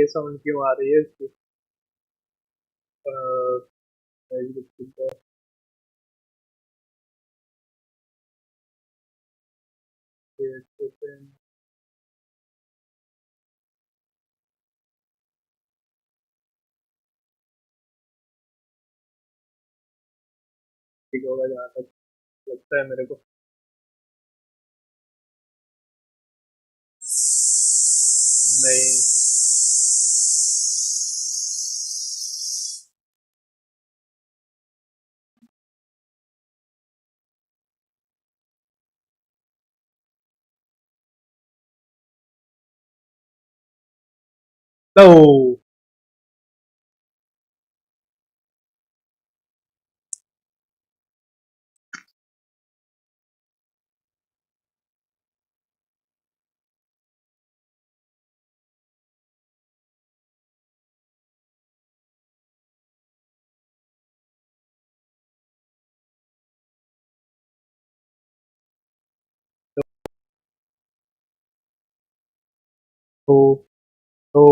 ये साउंड क्यों आ रही है इसकी? ठीक होगा जहाँ तक लगता है मेरे को। नहीं। नो। तो तो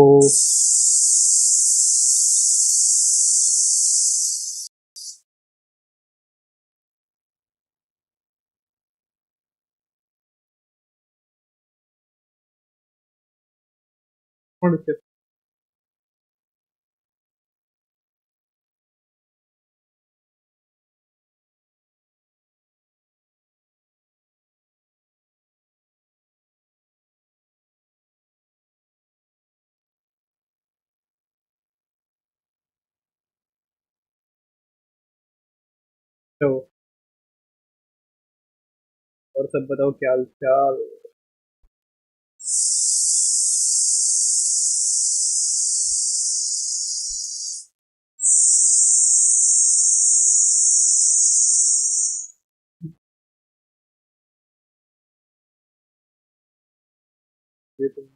कौन से? तो और सब बताओ क्या हाल चाल? ये तुम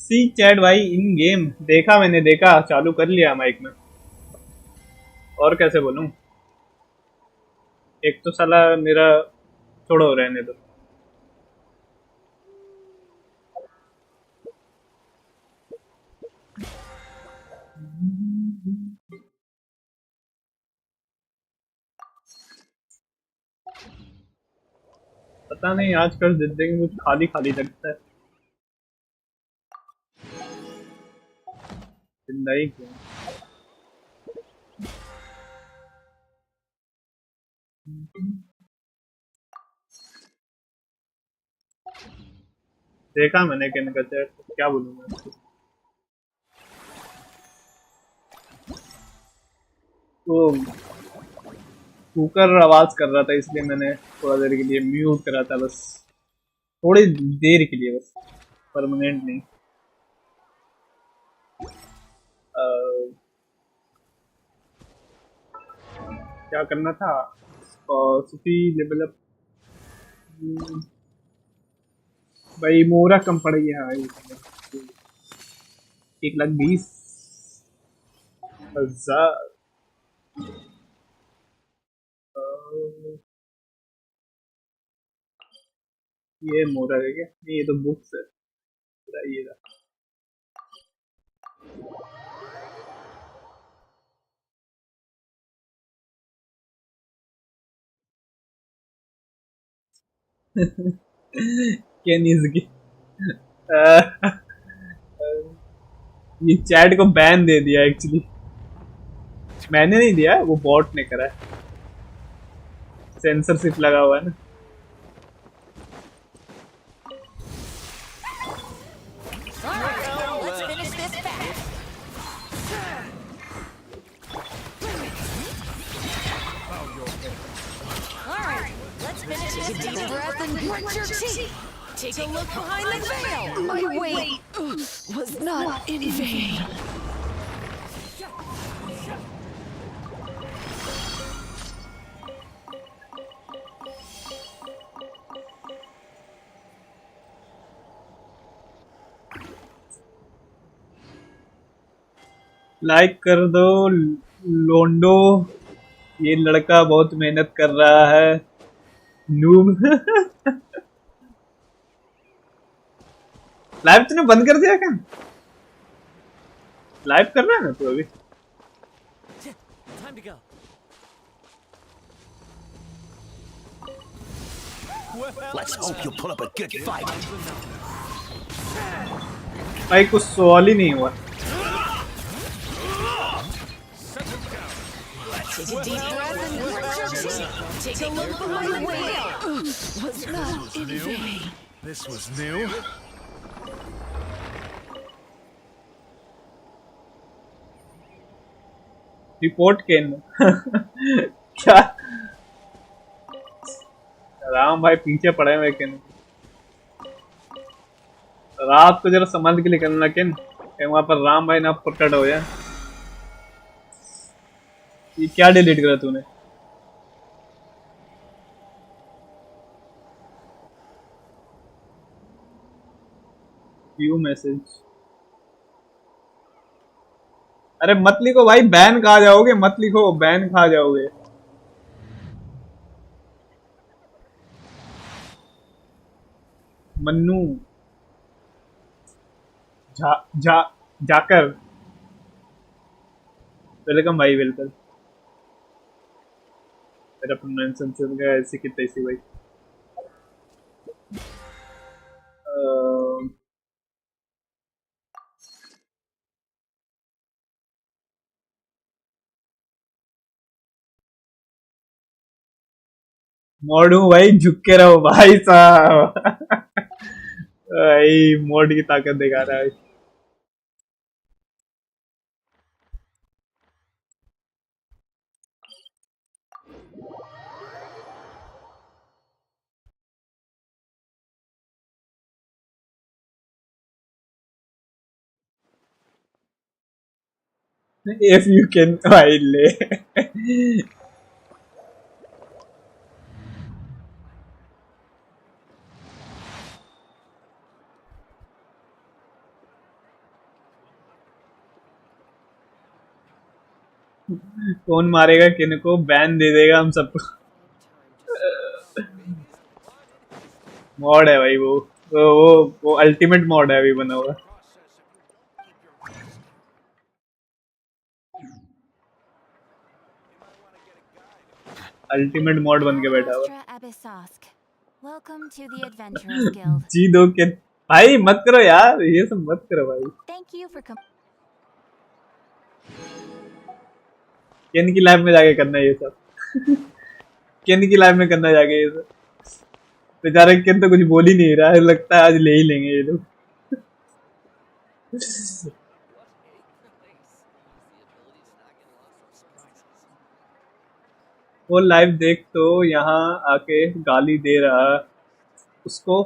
सी चैट भाई इन गेम देखा, मैंने देखा, चालू कर लिया माइक में। और कैसे बोलूं? एक तो साला मेरा, छोड़ो रहने दो। पता नहीं आजकल जिंदगी कुछ खाली खाली लगता है। जिंदगी क्यों? देखा मैंने किन का चैट, क्या बोलूं मैं उसको? वो कुकर आवाज कर रहा था, इसलिए मैंने थोड़ा देर के लिए म्यूट करा था बस। थोड़ी देर के लिए बस, परमानेंट नहीं। क्या करना था? सुफी लेवल अप। भाई मोरा कम पड़ गया भाई। 1,20,000। ये मोरा है क्या? नहीं, ये तो बुक्स है पूरा ये रहा। कैन इज ये चैट को बैन दे दिया एक्चुअली। मैंने नहीं दिया, वो बॉट ने करा है। सेंसरशिप लगा हुआ है ना। Take a look behind the veil. My wait was not in vain. Like कर दो लोंडो, ये लड़का बहुत मेहनत कर रहा है। नूब। लाइव तूने बंद कर दिया क्या? लाइव कर रहा है ना तू अभी? Let's hope you pull up a good fight. भाई कुछ सवाल ही नहीं हुआ। Take a deep breath and grit your teeth. Take a look behind the veil. Was not in vain. This was new. Report केन। क्या? राम भाई पीछे पड़े हुए केन। रात को जरा समझ के लिए करना केन, वहां पर राम भाई ना प्रकट हो जाए। ये क्या डिलीट करा तूने? View message. अरे मत लिखो भाई, बैन खा जाओगे, मत लिखो, बैन खा जाओगे। मन्नू जा जाकर। वेलकम भाई, वेलकम। मेरा प्रोनाउंसिएशन का ऐसी की तैसी भाई। मोड हूँ भाई, झुक के रहो भाई साहब। भाई मोड की ताकत दिखा रहा है। If you can भाई ले। कौन मारेगा किन को, बैन दे देगा हम सबको। मॉड है भाई वो अल्टीमेट मॉड है अभी बना हुआ। अल्टीमेट मॉड बन के बैठा हुआ। Welcome to the Adventurers Guild. जी दो किन, भाई मत करो यार, ये सब मत करो भाई। Thank you for किन की लाइफ में जाके करना है ये सब। किन की लाइफ में करना जाके ये सब। बेचारे किन तो कुछ बोल ही नहीं रहा है, लगता है आज ले ही लेंगे ये लोग। वो लाइव देख तो यहाँ आके गाली दे रहा उसको।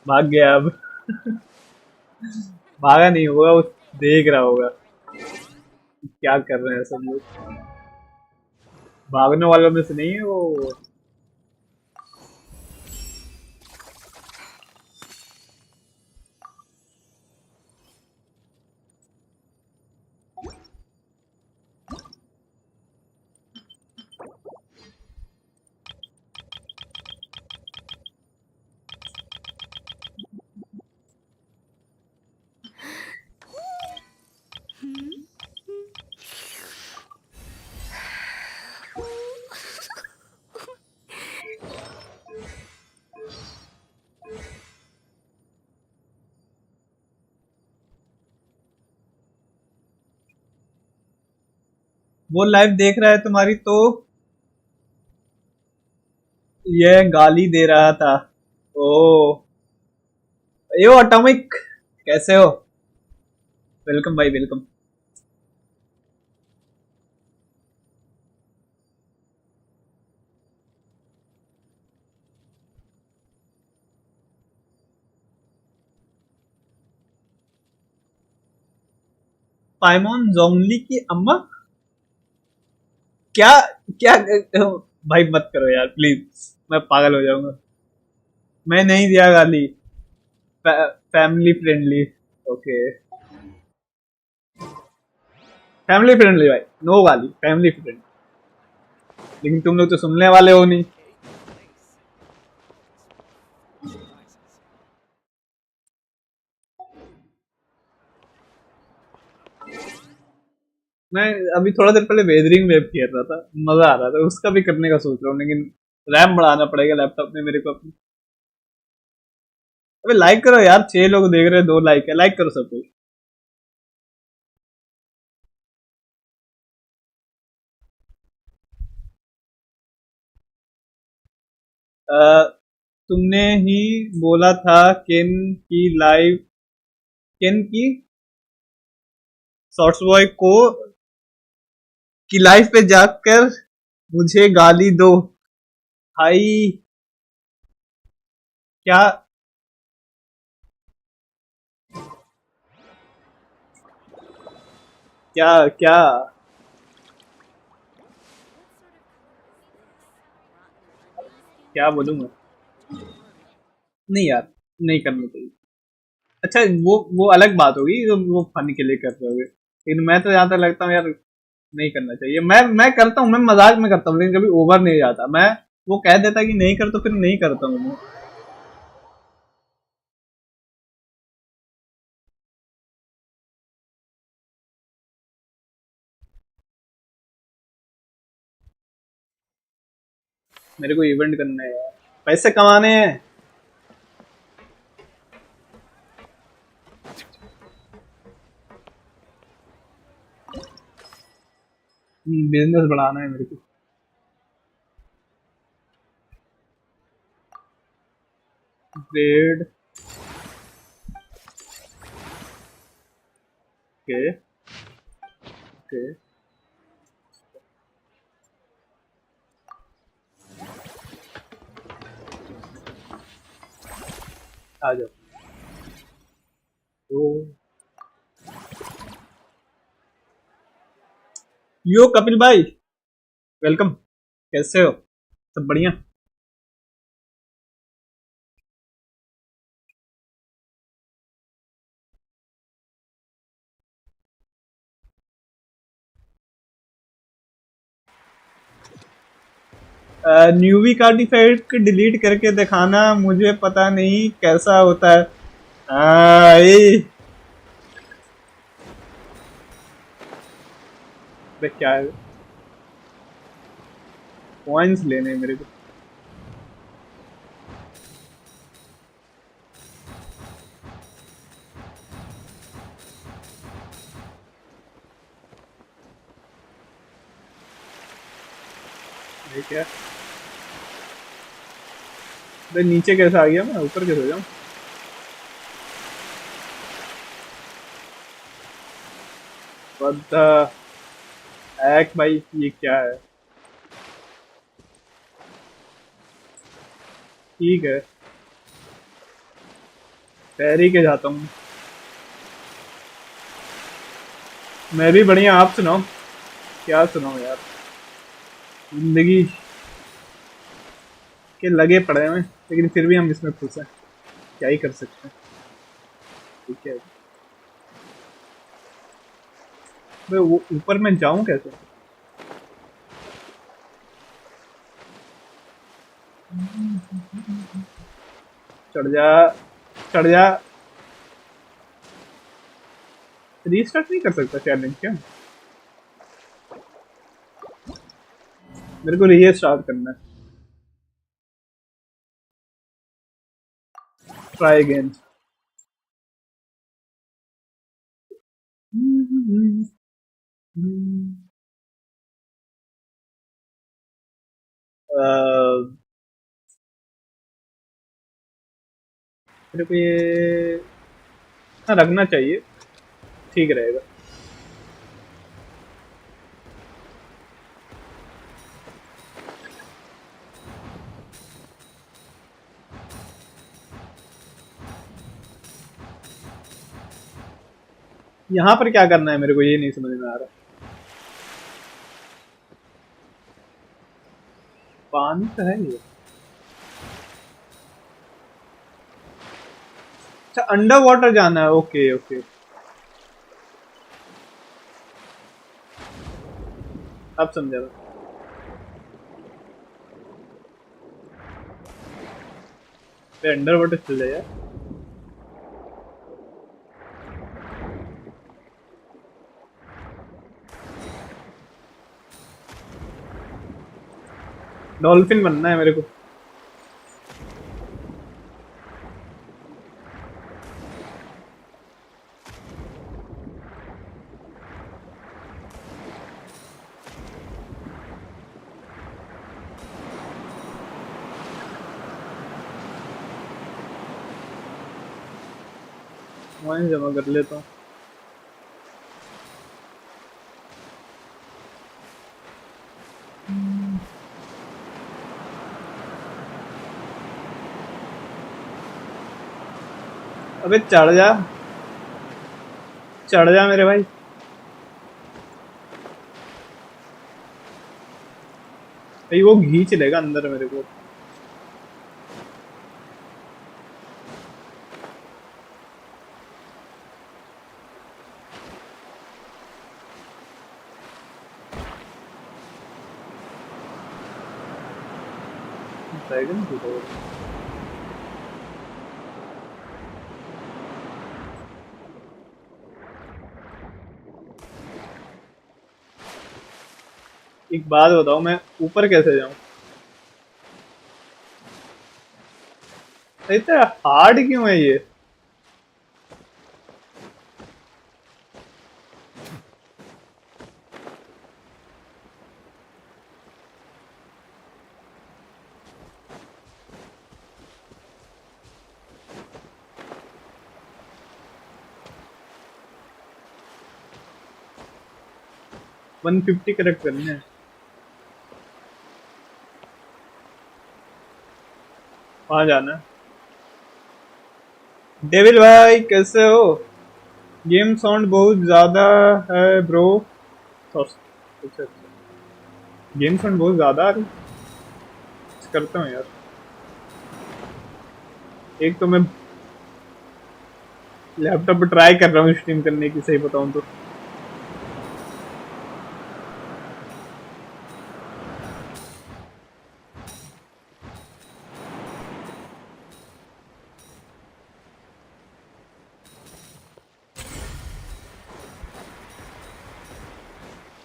भाग गया अब। भागा नहीं होगा, वो देख रहा होगा क्या कर रहे हैं सब लोग। भागने वालों में से नहीं है वो। वो लाइव देख रहा है तुम्हारी तो ये गाली दे रहा था। ओ यो अटोमिक, कैसे हो? वेलकम भाई वेलकम। पाइमोन जोंगली की अम्मा, क्या क्या? भाई मत करो यार प्लीज, मैं पागल हो जाऊंगा। मैं नहीं दिया गाली, family friendly. Okay family friendly भाई, नो गाली, फैमिली फ्रेंडली। लेकिन तुम लोग तो सुनने वाले हो नहीं। मैं अभी थोड़ा देर पहले वेदरिंग वेब खेल रहा था, मजा आ रहा था, उसका भी करने का सोच रहा हूँ, लेकिन रैम बढ़ाना पड़ेगा लैपटॉप में मेरे को अपनी। अबे लाइक करो यार, 6 लोग देख रहे हैं, 2 लाइक है, लाइक करो सब कोई। तुमने ही बोला था केन की लाइव, केन की शॉर्ट्स बॉय को की लाइव पे जाकर मुझे गाली दो भाई। क्या क्या क्या? क्या बोलूंगा? नहीं यार, नहीं करना चाहिए। अच्छा वो अलग बात होगी, जो वो फन के लिए कर रहे होगे, लेकिन मैं तो जहां तक लगता हूँ यार नहीं करना चाहिए। मैं करता हूँ, मैं मजाक में करता हूँ, लेकिन कभी ओवर नहीं जाता मैं। वो कह देता कि नहीं कर, तो फिर नहीं करता हूँ मैं। मेरे को इवेंट करना है यार, पैसे कमाने हैं। बिजनेस बढ़ाना है मेरे को। ग्रेड के के आ जाओ। तो यो कपिल भाई वेलकम, कैसे हो? सब बढ़िया? न्यूवी कार्ड इफेक्ट डिलीट करके दिखाना, मुझे पता नहीं कैसा होता है। क्या है, पॉइंट्स लेने हैं मेरे को। ये क्या, भाई नीचे कैसे आ गया, मैं ऊपर कैसे हो जाऊं? What the heck भाई, ये क्या है? ठीक है, पैरी के जाता हूँ। मैं भी बढ़िया, आप सुनाओ। क्या सुनाओ यार, जिंदगी के लगे पड़े हैं, लेकिन फिर भी हम इसमें खुश हैं। क्या ही कर सकते हैं। ठीक है, मैं वो ऊपर में जाऊं कैसे? चढ़ जा, चढ़ जा। रीस्टार्ट नहीं कर सकता चैलेंज क्या? मेरे को रीस्टार्ट करना है। Try again. मेरे को ये हाँ, रखना चाहिए, ठीक रहेगा। यहाँ पर क्या करना है मेरे को ये नहीं समझ में आ रहा। पानी तो है ये। अच्छा, अंडर वाटर जाना है, ओके ओके, अब समझा मैं। अंडर वाटर चल जाए यार। डॉल्फिन बनना है मेरे को। वहीं जमा कर लेता हूँ। अबे चढ़ जा, चढ़ जा मेरे भाई। भाई वो घींच लेगा अंदर मेरे को। ड्रैगन की तो एक बात बताओ, मैं ऊपर कैसे जाऊं? इतना हार्ड क्यों है ये? वन 150 करेक्ट करने हैं। वहां जाना है। डेविल भाई कैसे हो? गेम साउंड बहुत ज्यादा है ब्रो। अच्छा, गेम साउंड बहुत ज्यादा आ रही। करता हूँ यार। एक तो मैं लैपटॉप पे ट्राई कर रहा हूँ स्ट्रीम करने की, सही बताऊँ तो।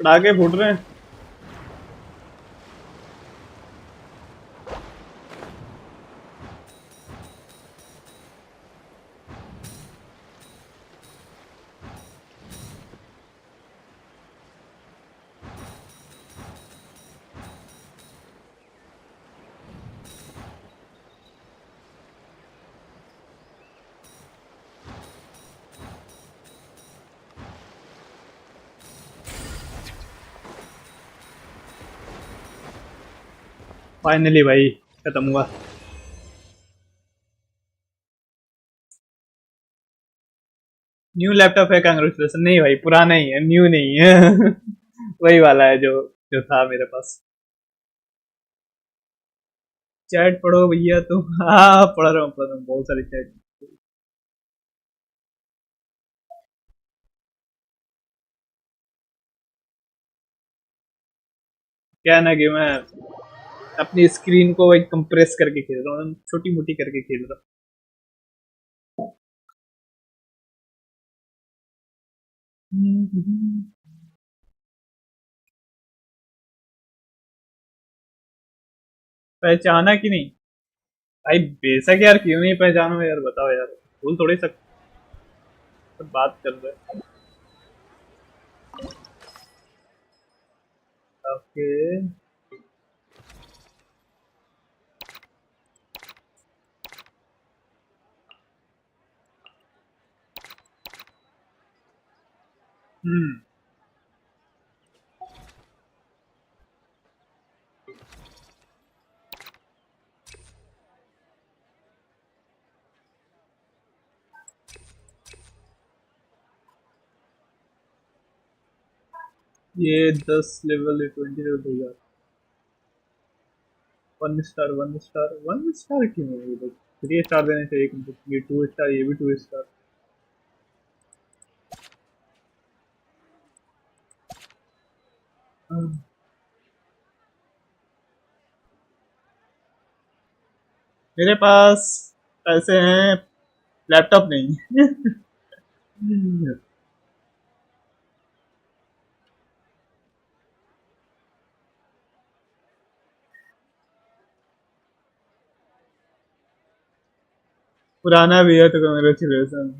पटाखे फूट रहे हैं। फाइनली भाई खत्म हुआ। न्यू लैपटॉप है, कांग्रेचुलेशन। नहीं भाई पुराना ही है, न्यू नहीं है। वही वाला है जो जो था मेरे पास। चैट पढ़ो भैया तुम। हाँ पढ़ रहा हूँ बहुत सारे चैट। क्या ना कि मैं अपनी स्क्रीन को एक कंप्रेस करके खेल रहा हूँ, छोटी मोटी करके खेल रहा हूँ। पहचाना कि नहीं? भाई बेशक यार, क्यों नहीं पहचानो यार, बताओ यार, भूल थोड़ी सकते, सब बात कर रहे हैं। ओके। हम्म। ये 10 लेवल 20 लेवल हो गया। 1 स्टार 1 स्टार 1 स्टार क्यों है ये? 3 स्टार देने चाहिए, ये 2 स्टार, ये भी 2 स्टार। मेरे पास पैसे हैं, लैपटॉप नहीं। पुराना भी है तो कांग्रेचुलेशन।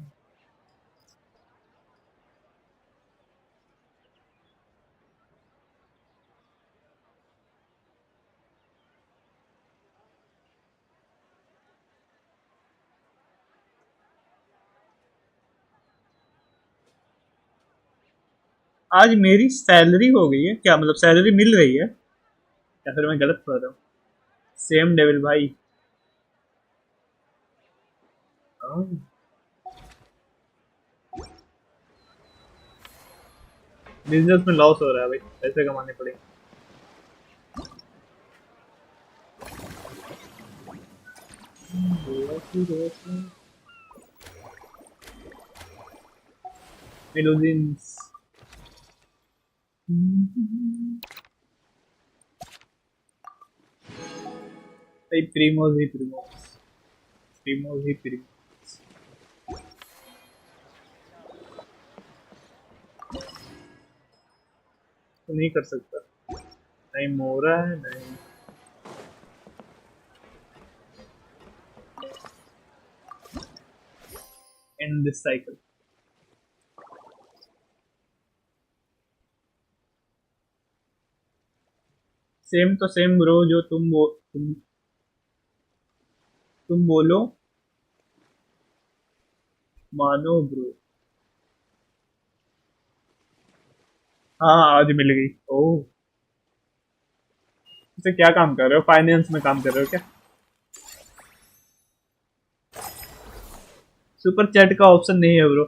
आज मेरी सैलरी हो गई है क्या? मतलब सैलरी मिल रही है या फिर मैं गलत पढ़ रहा हूँ? सेम डेविल भाई। बिजनेस में लॉस हो रहा है भाई, पैसे कमाने पड़ेंगे। मेलोजिन्स। भाई प्रीमोज ही प्रीमोज, प्रीमोज ही प्रीमोज। तो नहीं कर सकता, टाइम हो रहा है नहीं। And this cycle. सेम तो सेम ब्रो, जो तुम बोलो मानो ब्रो। हाँ आज मिल गई। ओह, इसे क्या काम कर रहे हो? फाइनेंस में काम कर रहे हो क्या? सुपर चैट का ऑप्शन नहीं है ब्रो,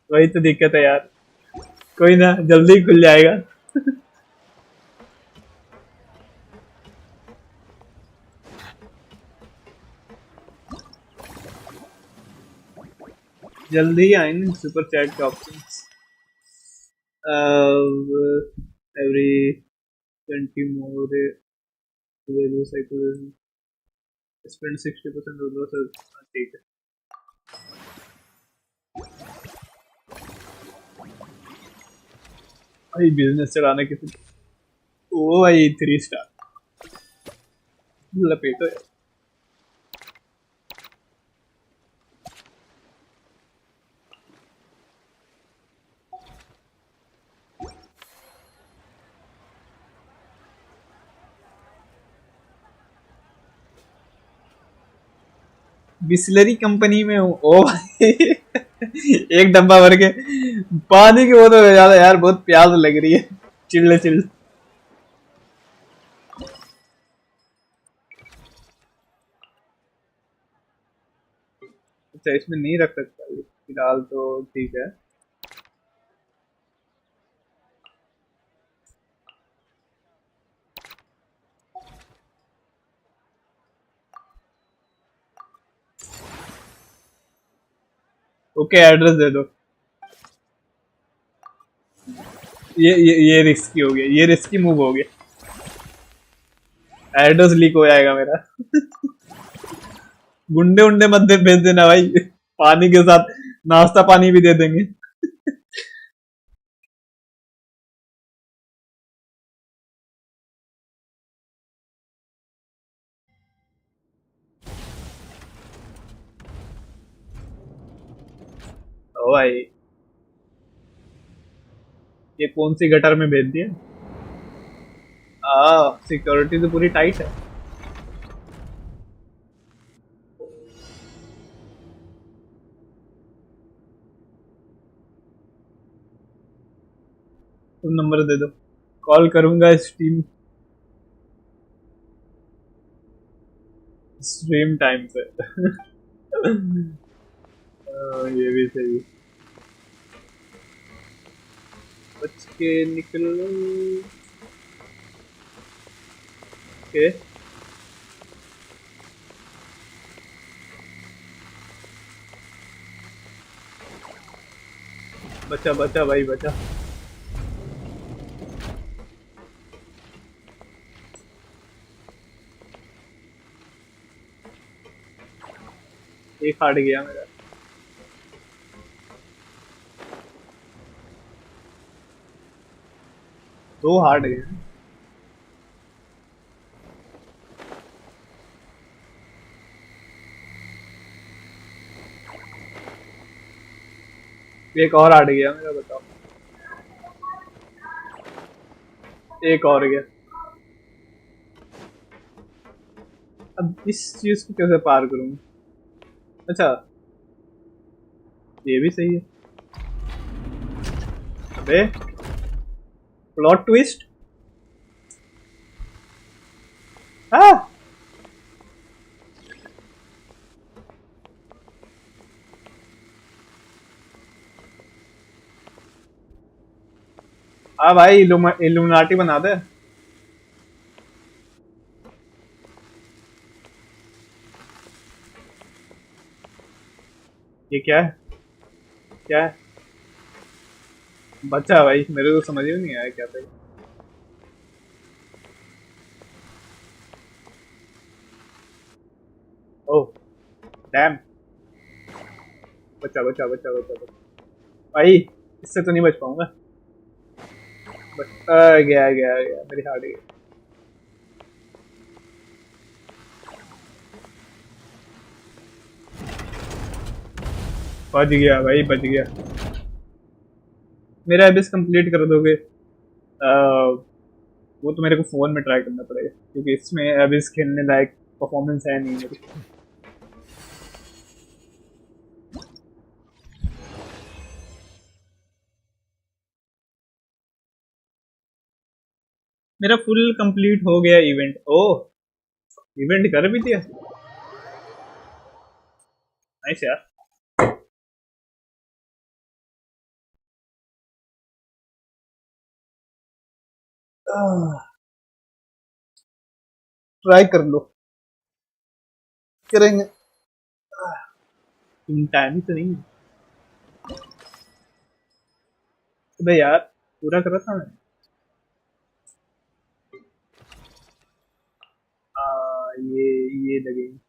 वही तो दिक्कत है यार। कोई ना, जल्दी खुल जाएगा। जल्दी ही आएंगे सुपर चैट के option. Every 20 more value cycle spend 60% of loss. ठीक है। भाई बिजनेस चलाना किसी, ओ भाई 3 स्टार लपेटो यार। बिस्लरी कंपनी में हूँ ओ भाई। एक डब्बा भर के पानी की बोतल हो ज्यादा यार, बहुत प्यास लग रही है। चिल्ले चिल्ले। अच्छा इसमें नहीं रख सकता ये, फिलहाल तो ठीक है। ओके एड्रेस दे दो। ये रिस्की हो गया, ये रिस्की मूव हो गया। एड्रेस लीक हो जाएगा मेरा। गुंडे उंडे मत दे भेज देना भाई। पानी के साथ नाश्ता पानी भी दे देंगे। ओ भाई ये कौन सी गटर में भेज दिया। सिक्योरिटी तो पूरी टाइट है। तुम नंबर दे दो, कॉल करूंगा स्ट्रीम, स्ट्रीम टाइम से। ये भी सही। बच के निकलो के। बचा बचा भाई बचा। एक हार्ड गया मेरा। 2 हार्ड गए। एक और हार्ड गया मेरा, बताओ। एक और गया। अब इस चीज को कैसे पार करूंगा। अच्छा ये भी सही है। अबे प्लॉट ट्विस्ट। हाँ हाँ भाई इल्यूमिनाटी बना दे। ये क्या है, क्या है। बच्चा भाई मेरे को समझ में नहीं आया क्या था। Oh damn. बच्चा बच्चा बच्चा बच्चा बच्चा भाई, इससे तो नहीं बच पाऊंगा। गया गया गया मेरी हार्ड गई। बच गया भाई बच गया। मेरा एबिस कंप्लीट कर दोगे। वो तो मेरे को फोन में ट्राई करना पड़ेगा, क्योंकि इसमें एबिस खेलने लायक परफॉर्मेंस है नहीं मेरी। मेरा फुल कंप्लीट हो गया इवेंट। ओह इवेंट कर भी दिया। नाइस यार। ट्राई कर लो, करेंगे। तुम टाइम तो नहीं है। अबे यार पूरा कर रहा था मैं। ये लगेगी।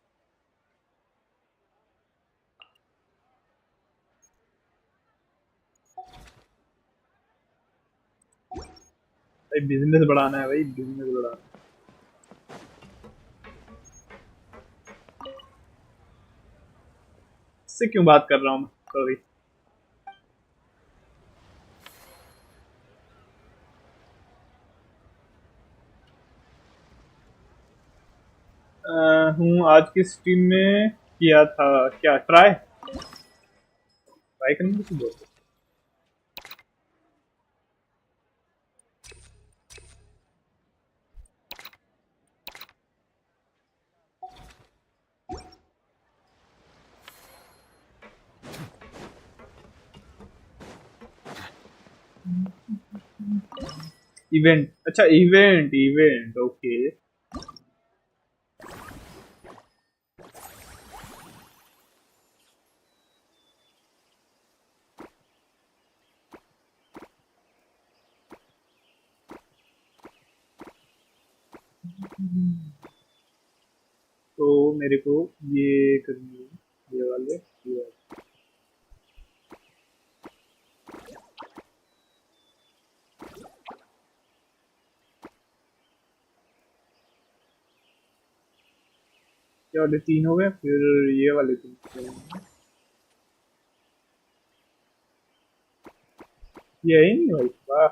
बिजनेस बढ़ाना है भाई, बिजनेस बढ़ाना है। इससे क्यों बात कर रहा हूँ मैं, सॉरी। हूँ आज की स्ट्रीम में किया था क्या ट्राई, ट्राई करने की बोलते। इवेंट, अच्छा इवेंट, इवेंट ओके। तो मेरे को ये करनी है, ये वाले, ये वाले। ये वाले 3 हो गए, फिर ये वाले 3। ये है ही नहीं भाई, वाह।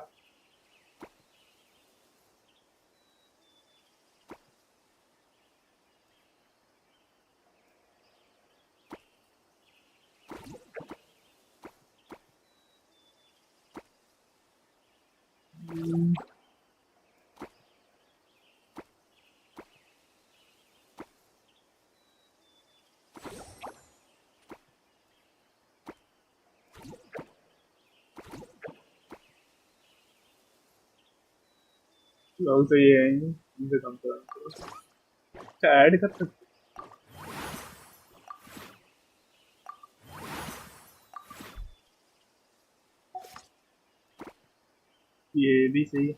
लोग तो ये है ही, इनसे कम करो। अच्छा ऐड कर सकते, ये भी सही है।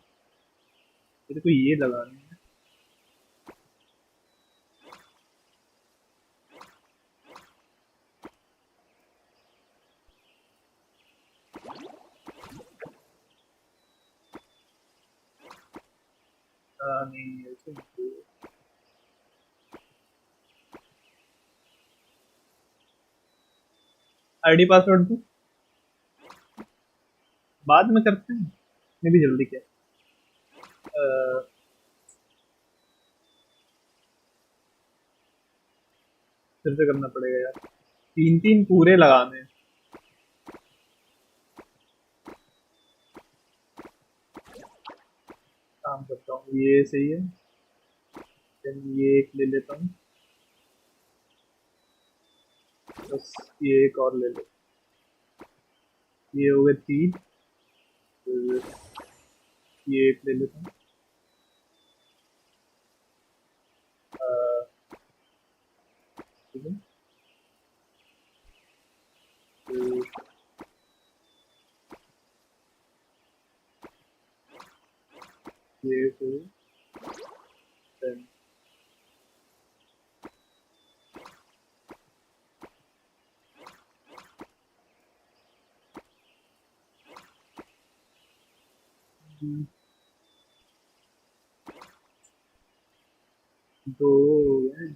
तेरे को ये लगाना है। नहीं ऐसे नहीं। आईडी पासवर्ड दो, बाद में करते हैं, इतनी भी जल्दी क्या। अ, फिर से करना पड़ेगा यार, 3 3 पूरे लगाने हैं। काम करता हूँ, ये सही है। Then ये एक ले लेता हूँ, बस ये एक और ले लेता हूँ। ये हो गए 3, फिर ये एक ले लेता हूँ। ठीक है, फिर ये फिर then दो हो गए।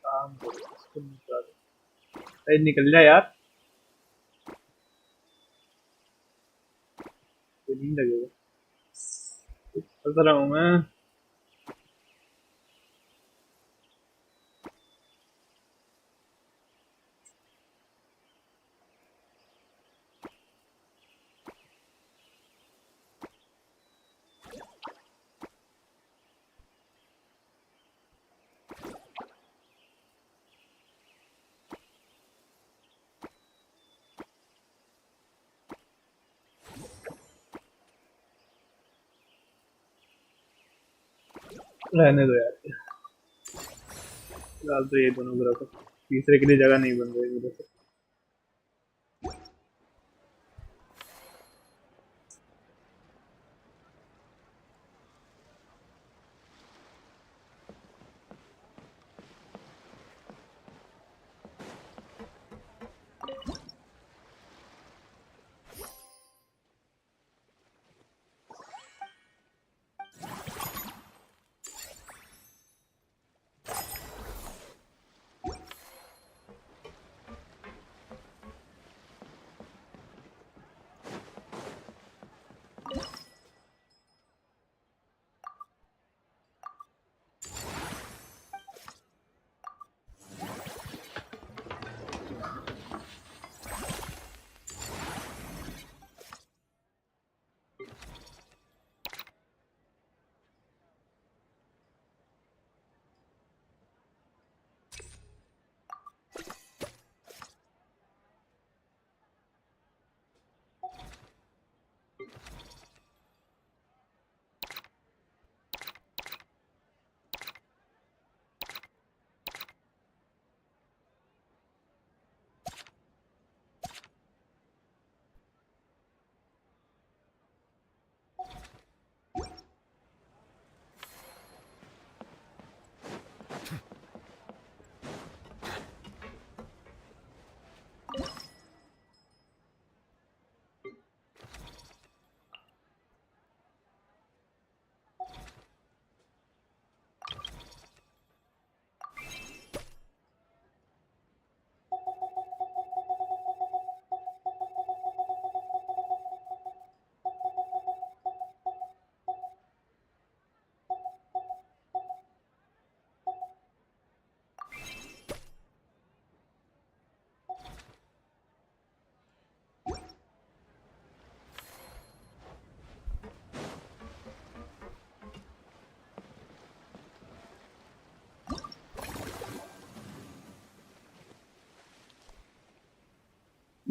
काम करो, इसको निकालो। अरे निकल जा यार, तो नहीं लगेगा। फंस रहा हूँ मैं। रहने दो यार, फिलहाल तो ये दोनों को रखो, तीसरे के लिए जगह नहीं बन रही मेरे से।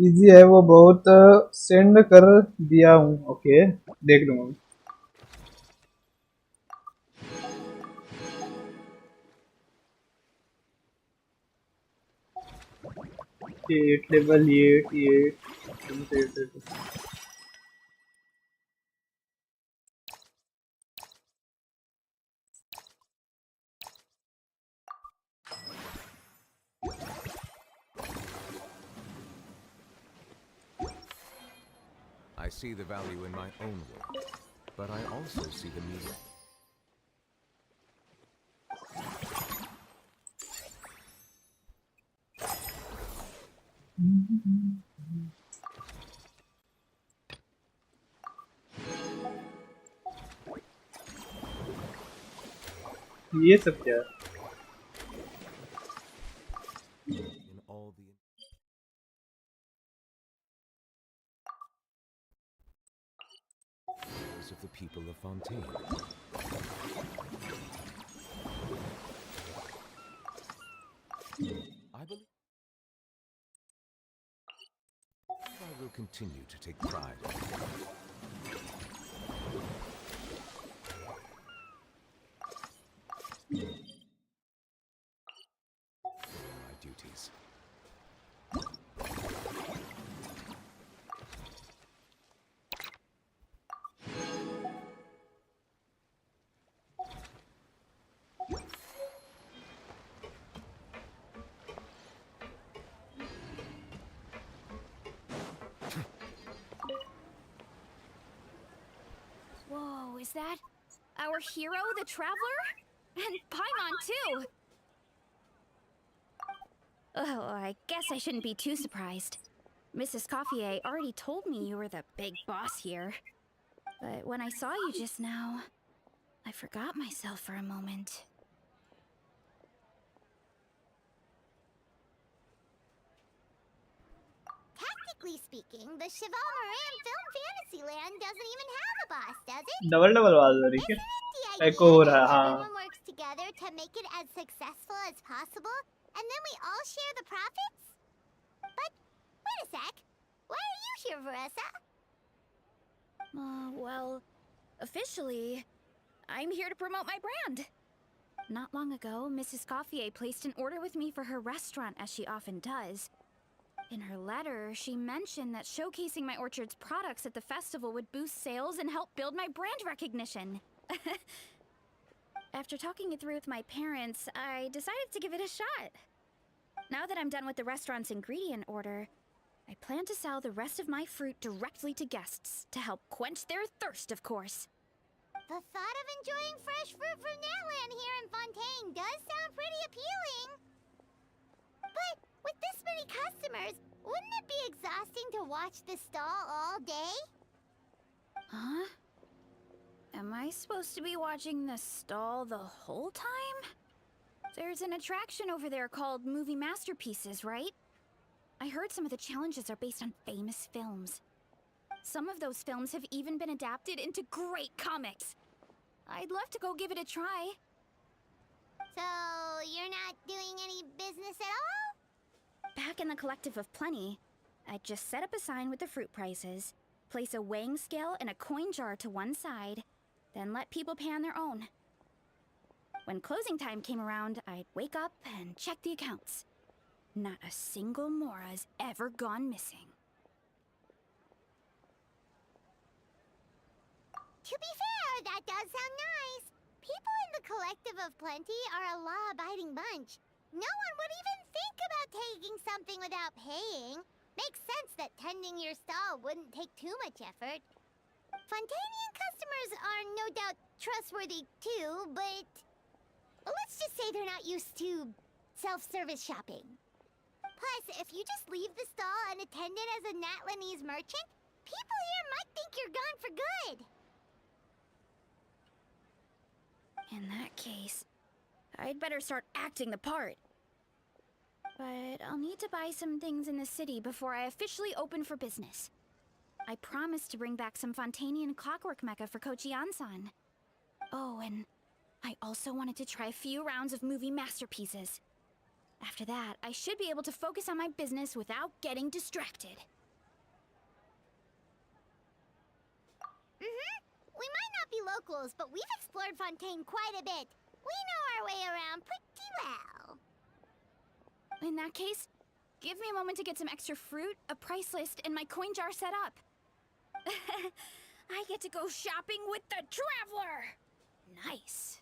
इजी है वो बहुत। सेंड कर दिया हूँ। ओके, देख लूंगा। ये 8 लेवल, ये I see the value in my own work, but I also see the meaning. ये सब क्या है? In all the lives of the people of Fontaine. I believe I will continue to take pride in my duties. Whoa, is that our hero, the Traveler? And Paimon, too! Oh, I guess I shouldn't be too surprised. Mrs. Coiffier already told me you were the big boss here. But when I saw you just now, I forgot myself for a moment. Technically speaking, the Cheval Moran Film Fantasyland doesn't even have a boss, does it? Double double आवाज हो रही है क्या? The एको हो idea रहा है, that हाँ। everyone works together to make it as successful as possible, and then we all share the profits? But wait a sec. Why are you here, Veressa? Well, officially, I'm here to promote my brand. Not long ago, Mrs. Coiffier placed an order with me for her restaurant, as she often does. In her letter, she mentioned that showcasing my orchard's products at the festival would boost sales and help build my brand recognition. After talking it through with my parents, I decided to give it a shot. Now that I'm done with the restaurant's ingredient order, I plan to sell the rest of my fruit directly to guests to help quench their thirst, of course. The thought of enjoying fresh fruit from Natland here in Fontaine does sound pretty appealing. But with this many customers, wouldn't it be exhausting to watch the stall all day? Huh? Am I supposed to be watching the stall the whole time? There's an attraction over there called Movie Masterpieces, right? I heard some of the challenges are based on famous films. Some of those films have even been adapted into great comics. I'd love to go give it a try. So, you're not doing any business at all? Back in the Collective of Plenty, I'd just set up a sign with the fruit prices, place a weighing scale and a coin jar to one side, then let people pay on their own. When closing time came around, I'd wake up and check the accounts. Not a single Mora's ever gone missing. To be fair, that does sound nice. People in the Collective of Plenty are a law-abiding bunch. No one would even think about taking something without paying. Makes sense that tending your stall wouldn't take too much effort. Fontanian customers are no doubt trustworthy too, but let's just say they're not used to self-service shopping. Plus, if you just leave the stall unattended as a Natlanese merchant, people here might think you're gone for good. In that case, I'd better start acting the part. But I'll need to buy some things in the city before I officially open for business. I promised to bring back some Fontanian clockwork mecha for Kochi-an-san. Oh, and I also wanted to try a few rounds of movie masterpieces. After that, I should be able to focus on my business without getting distracted. We might not be locals, but we've explored Fontaine quite a bit. We know our way around pretty well. In that case, give me a moment to get some extra fruit, a price list, and my coin jar set up. I get to go shopping with the Traveler! Nice.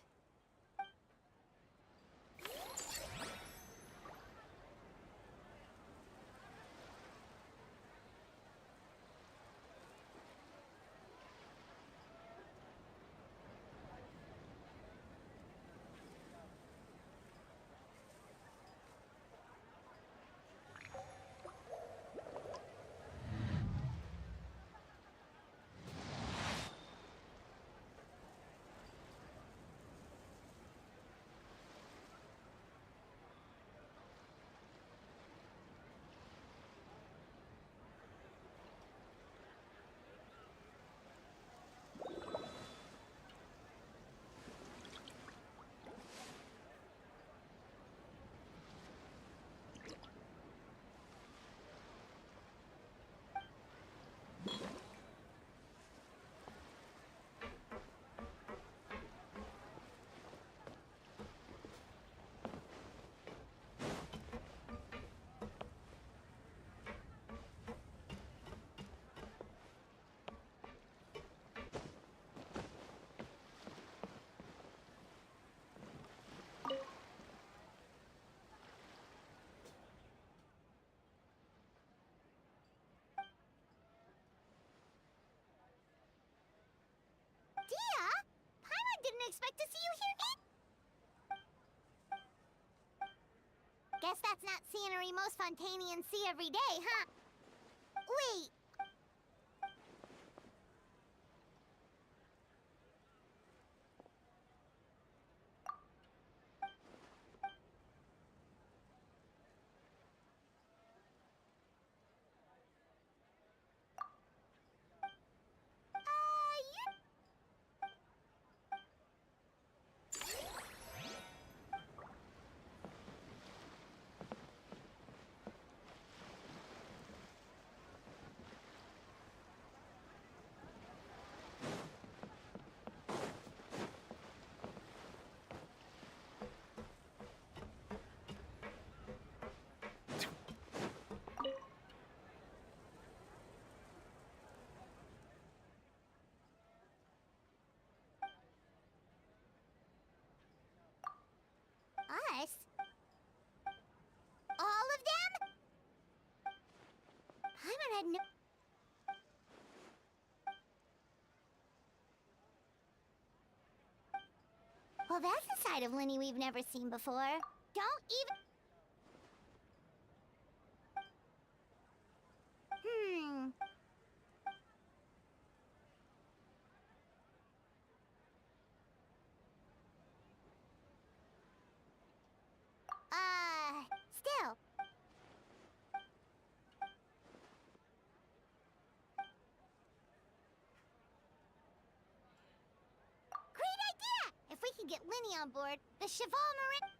Dia? Paimon didn't expect to see you here Guess that's not scenery most Fontainians see every day, huh? Wait. You... Us? All of them? Paimon had no... Well, that's a side of Linny we've never seen before. Don't even... Still. Great idea! If we can get Linny on board, the Cheval Marin...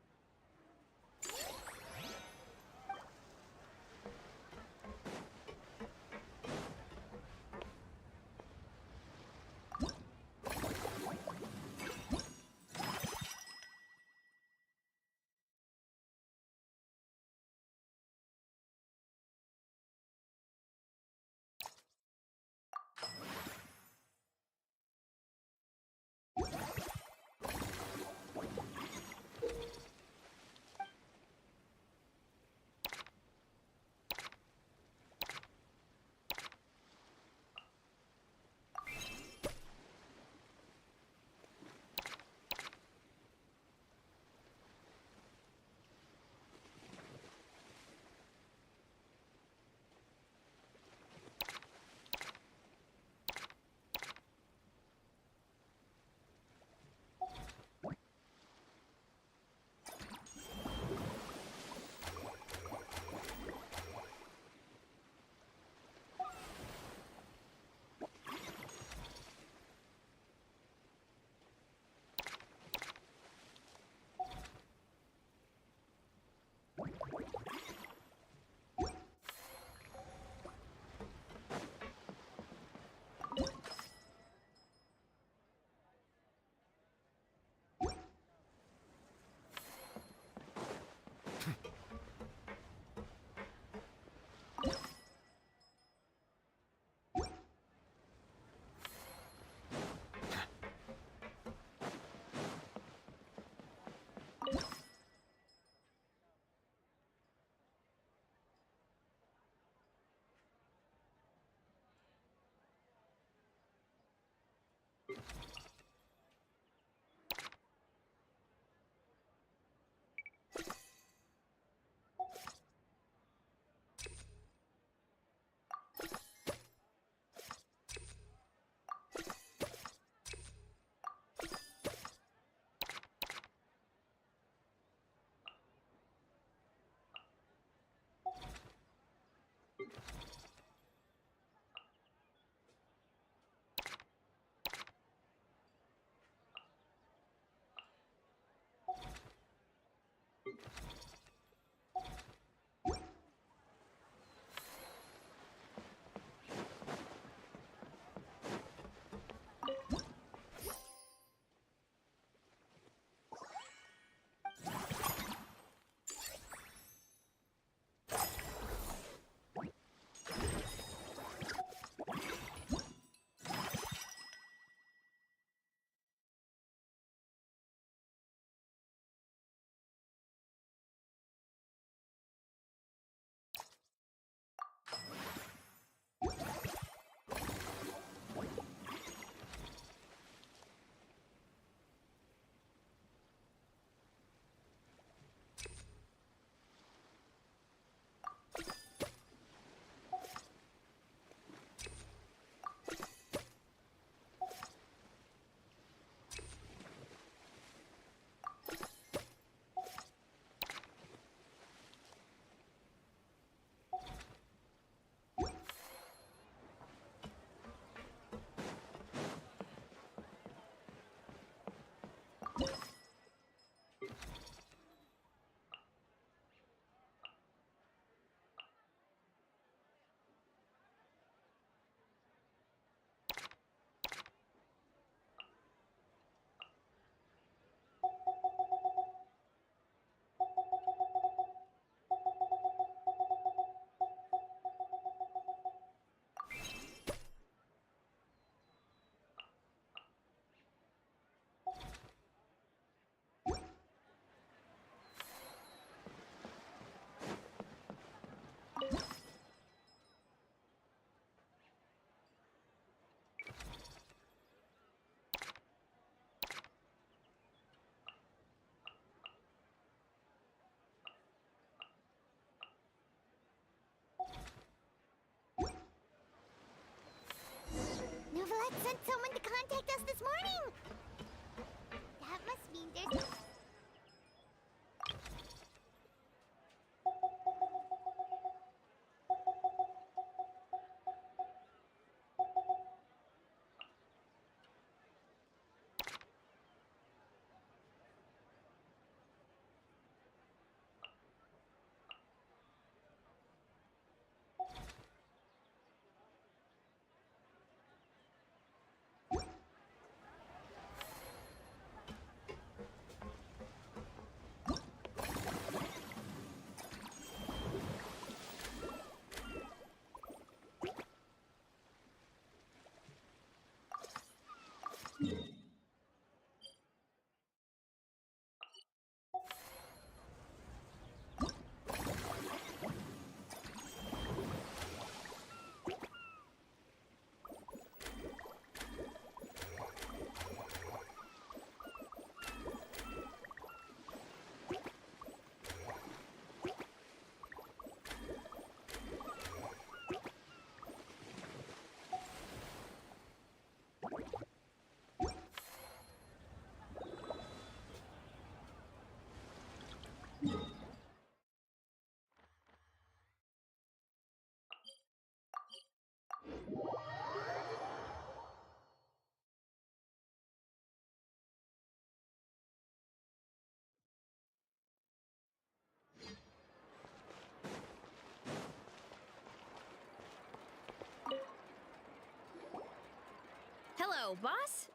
Hello, boss.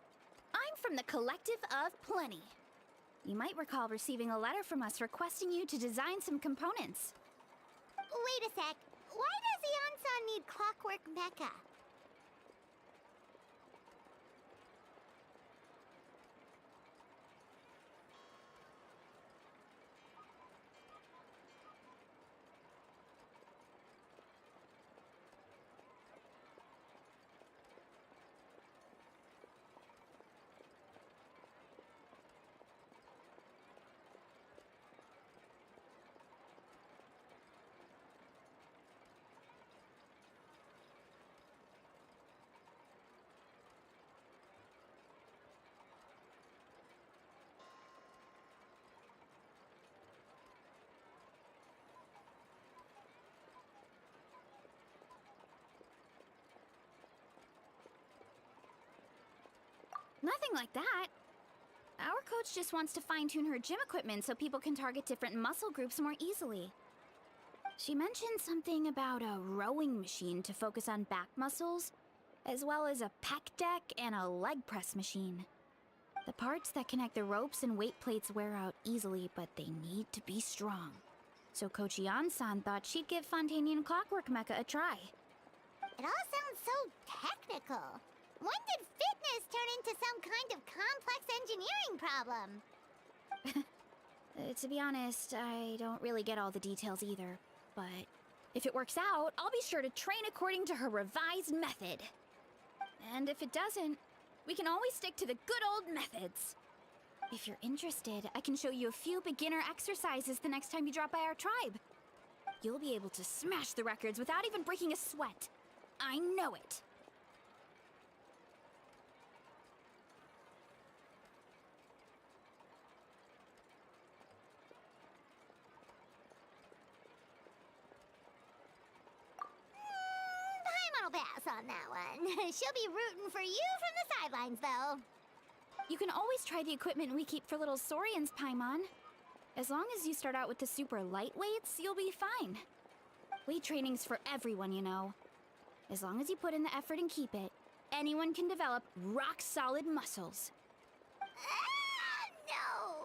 I'm from the Collective of Plenty. You might recall receiving a letter from us requesting you to design some components. Wait a sec. Why does Ion-san need clockwork mecha? Nothing like that. Our coach just wants to fine-tune her gym equipment so people can target different muscle groups more easily. She mentioned something about a rowing machine to focus on back muscles, as well as a pec deck and a leg press machine. The parts that connect the ropes and weight plates wear out easily, but they need to be strong. So Coach Ion-san thought she'd give Fontanian Clockwork Mecha a try. It all sounds so technical. When did fitness turn into some kind of complex engineering problem? To be honest, I don't really get all the details either. But if it works out, I'll be sure to train according to her revised method. And if it doesn't, we can always stick to the good old methods. If you're interested, I can show you a few beginner exercises the next time you drop by our tribe. You'll be able to smash the records without even breaking a sweat. I know it. Paimon will pass on that one. She'll be rooting for you from the sidelines, though. You can always try the equipment we keep for little Saurians, Paimon. As long as you start out with the super lightweights, you'll be fine. Weight training's for everyone, you know. As long as you put in the effort and keep it, anyone can develop rock-solid muscles. No!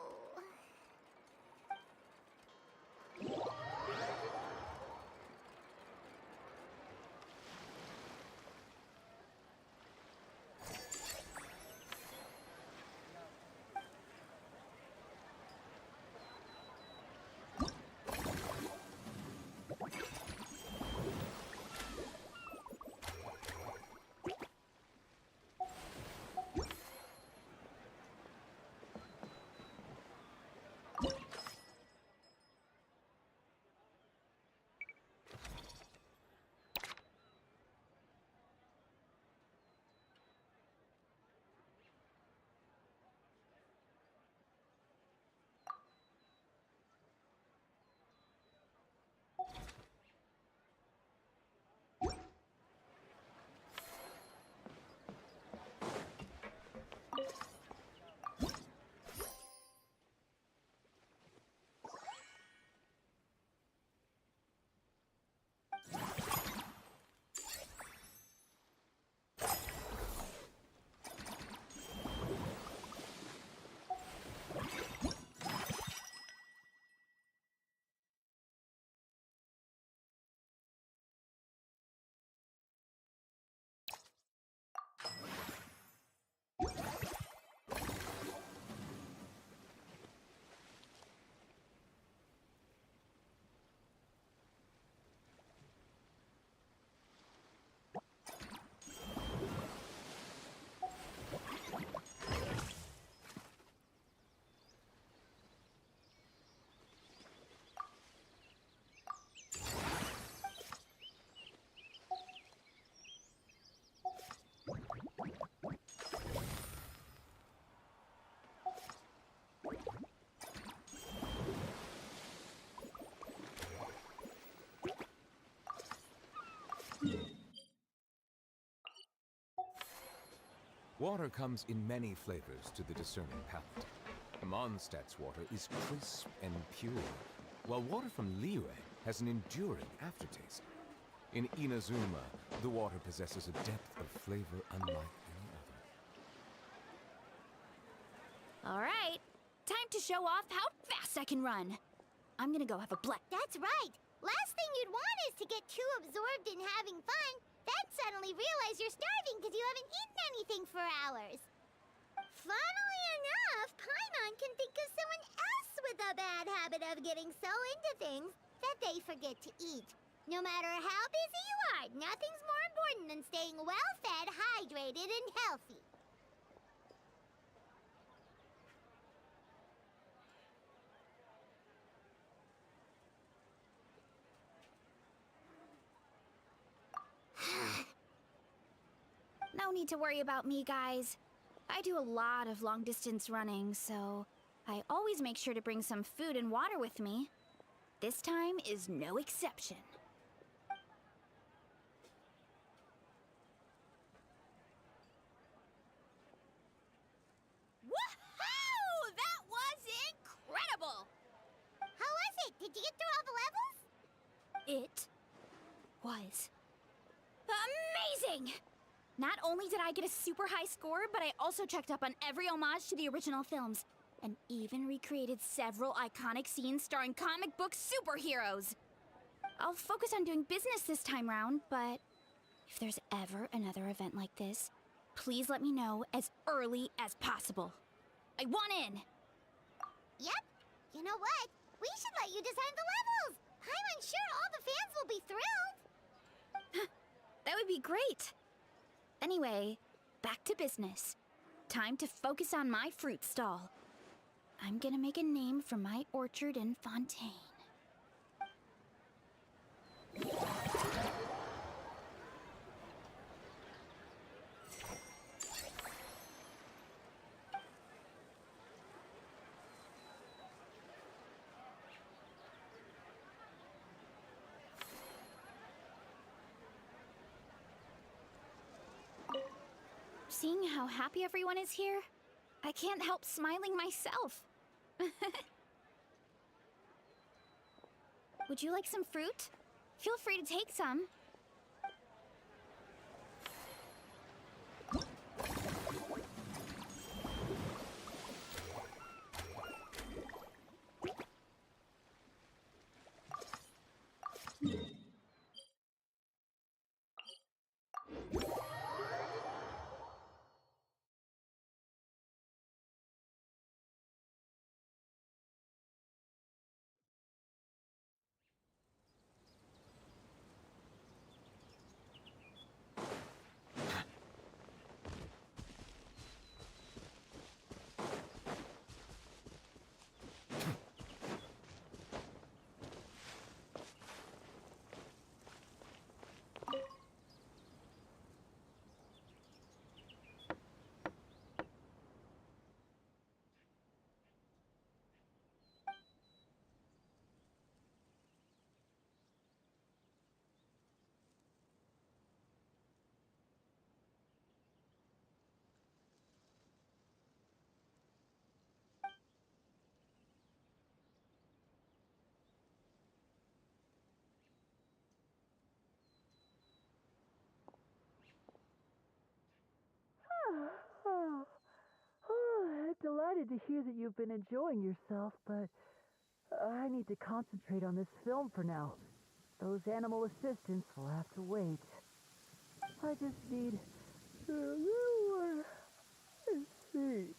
Water comes in many flavors to the discerning palate. Mondstadt's water is crisp and pure, while water from Liyue has an enduring aftertaste. In Inazuma, the water possesses a depth of flavor unlike any other. All right, time to show off how fast I can run. I'm gonna go have a blast. That's right. Last thing you'd want is to get too absorbed in having fun, then suddenly realize you're starving because you haven't eaten anything for hours. Funnily enough, Paimon can think of someone else with a bad habit of getting so into things that they forget to eat. No matter how busy you are, nothing's more important than staying well-fed, hydrated, and healthy. No need to worry about me, guys. I do a lot of long-distance running, so I always make sure to bring some food and water with me. This time is no exception. Woohoo! That was incredible! How was it? Did you get through all the levels? It was amazing! Not only did I get a super high score, but I also checked up on every homage to the original films, and even recreated several iconic scenes starring comic book superheroes. I'll focus on doing business this time round, but if there's ever another event like this, please let me know as early as possible. I want in! Yep. You know what? We should let you design the levels. I'm sure all the fans will be thrilled. That would be great. Anyway, back to business. Time to focus on my fruit stall. I'm gonna make a name for my orchard in Fontaine. Seeing how happy everyone is here, I can't help smiling myself. Would you like some fruit? Feel free to take some. Delighted to hear that you've been enjoying yourself, but I need to concentrate on this film for now. Those animal assistants will have to wait. I just need a little more sleep.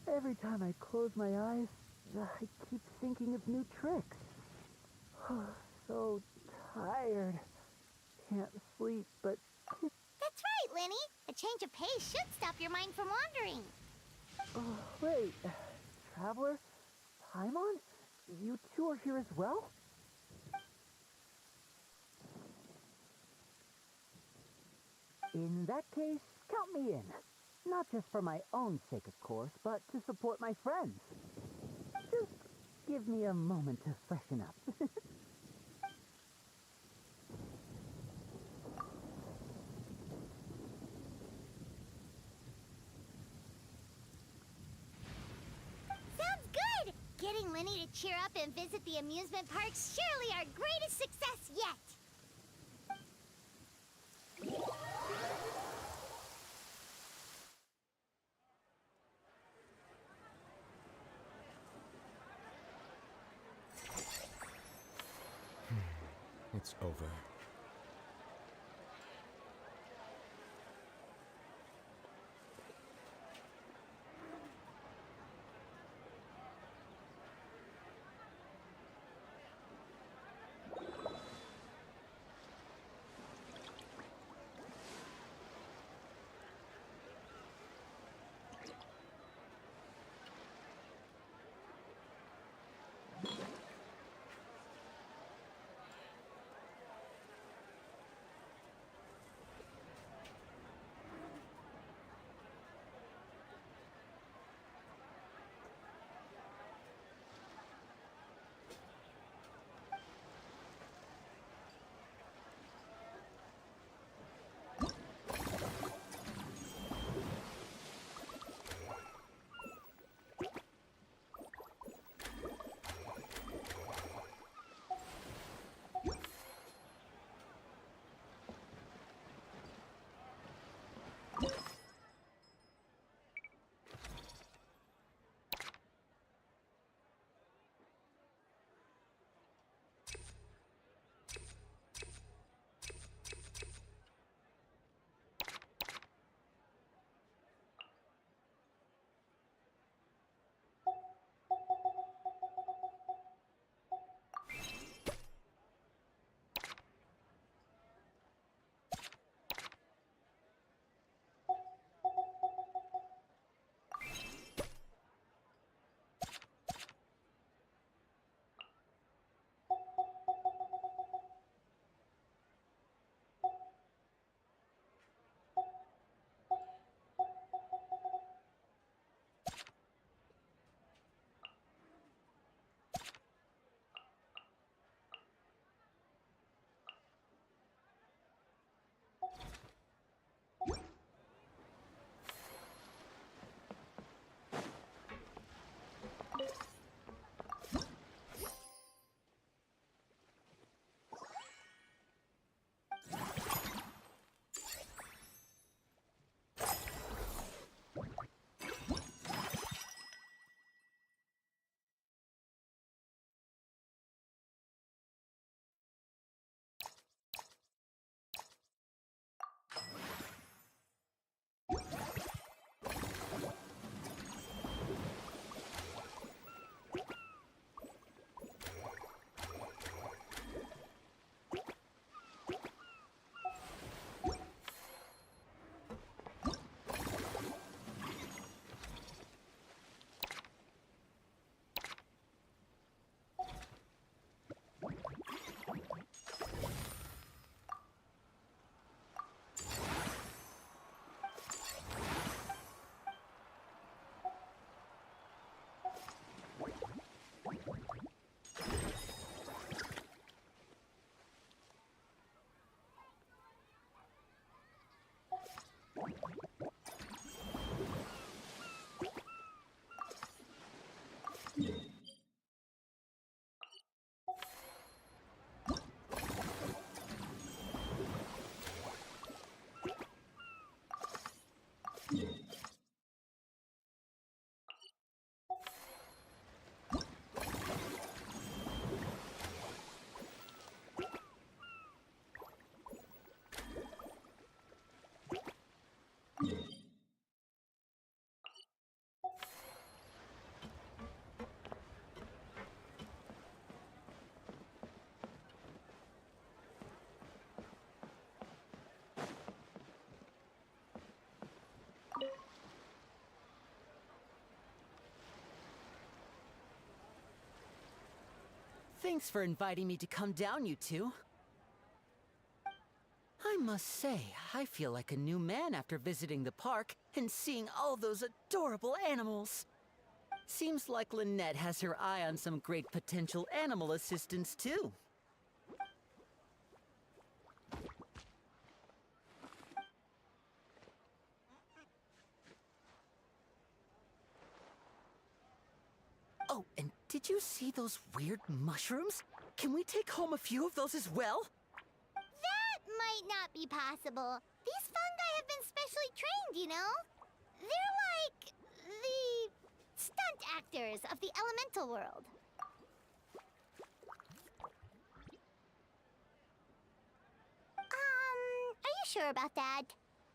Every time I close my eyes, I keep thinking of new tricks. So tired. Can't sleep, but That's right, Lenny. A change of pace should stop your mind from wandering. wait, Traveler? Paimon? You two are here as well? In that case, count me in. Not just for my own sake, of course, but to support my friends. Just give me a moment to freshen up. Sounds good! Getting Lenny to cheer up and visit the amusement park's surely our greatest success yet! It's over. Thanks for inviting me to come down, you two. I must say, I feel like a new man after visiting the park and seeing all those adorable animals. Seems like Lynette has her eye on some great potential animal assistants, too. Oh, and did you see those weird mushrooms? Can we take home a few of those as well? That might not be possible. These fungi have been specially trained, you know? They're like the stunt actors of the elemental world. sure about that.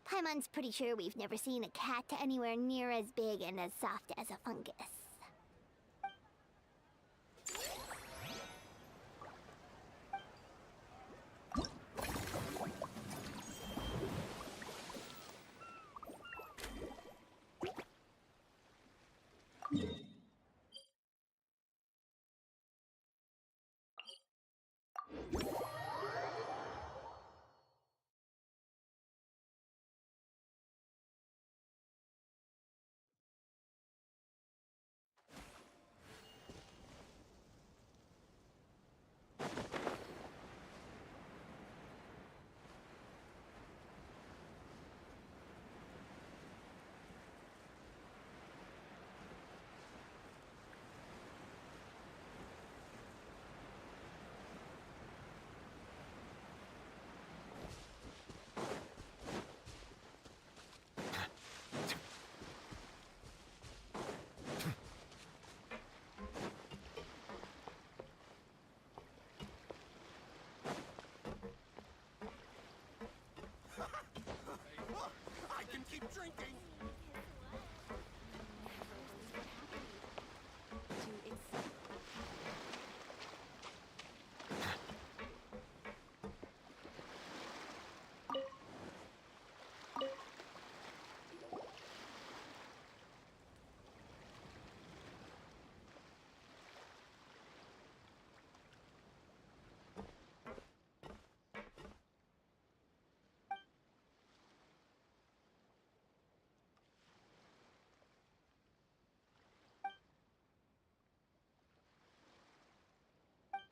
Paimon's pretty sure we've never seen a cat anywhere near as big and as soft as a fungus. I can keep drinking.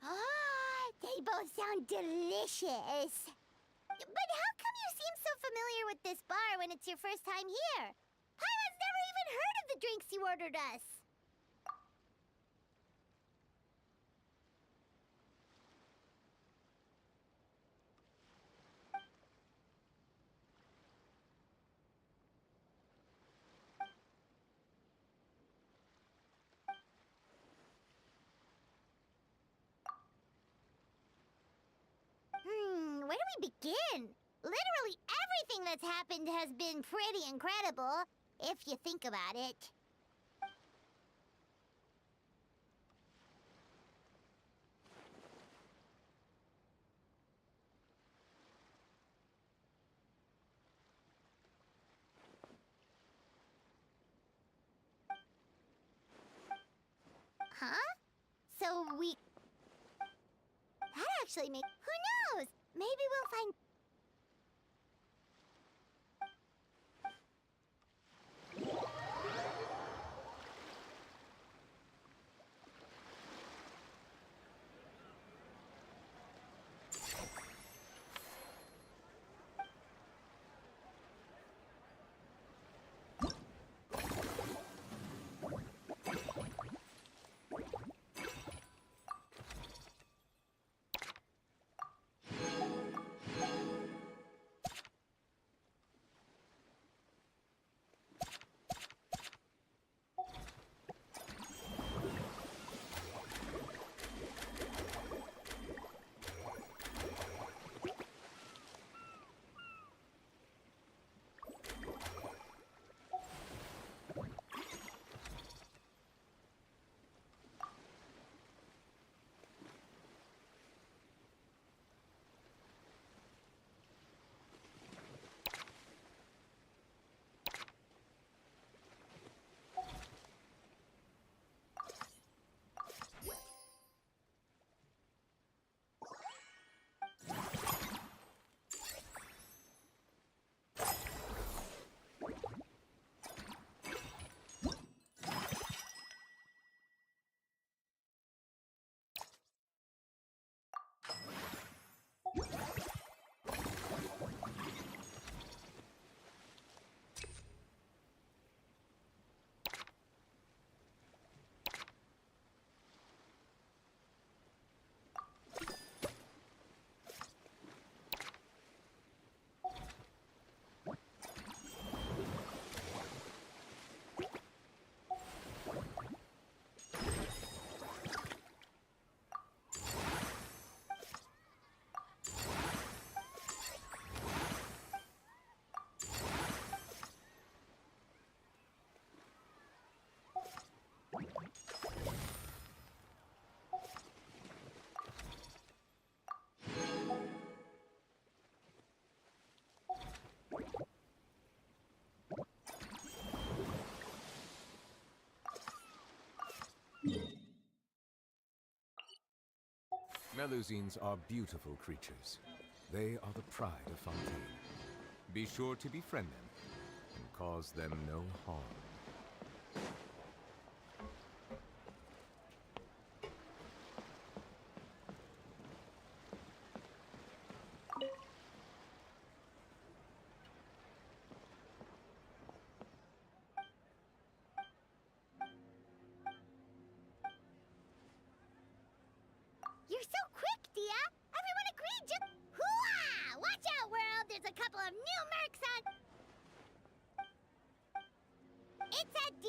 Ah, they both sound delicious. But how come you seem so familiar with this bar when it's your first time here? Paimon's never even heard of the drinks you ordered us. Where do we begin? Literally everything that's happened has been pretty incredible, if you think about it. Huh? So we... That actually makes... Who knows? Maybe we'll find... Melusines are beautiful creatures. They are the pride of Fontaine. Be sure to befriend them and cause them no harm. You're so quick, Dia! Everyone agreed just... Hooah! Watch out, world! There's a couple of new mercs on... It's a D...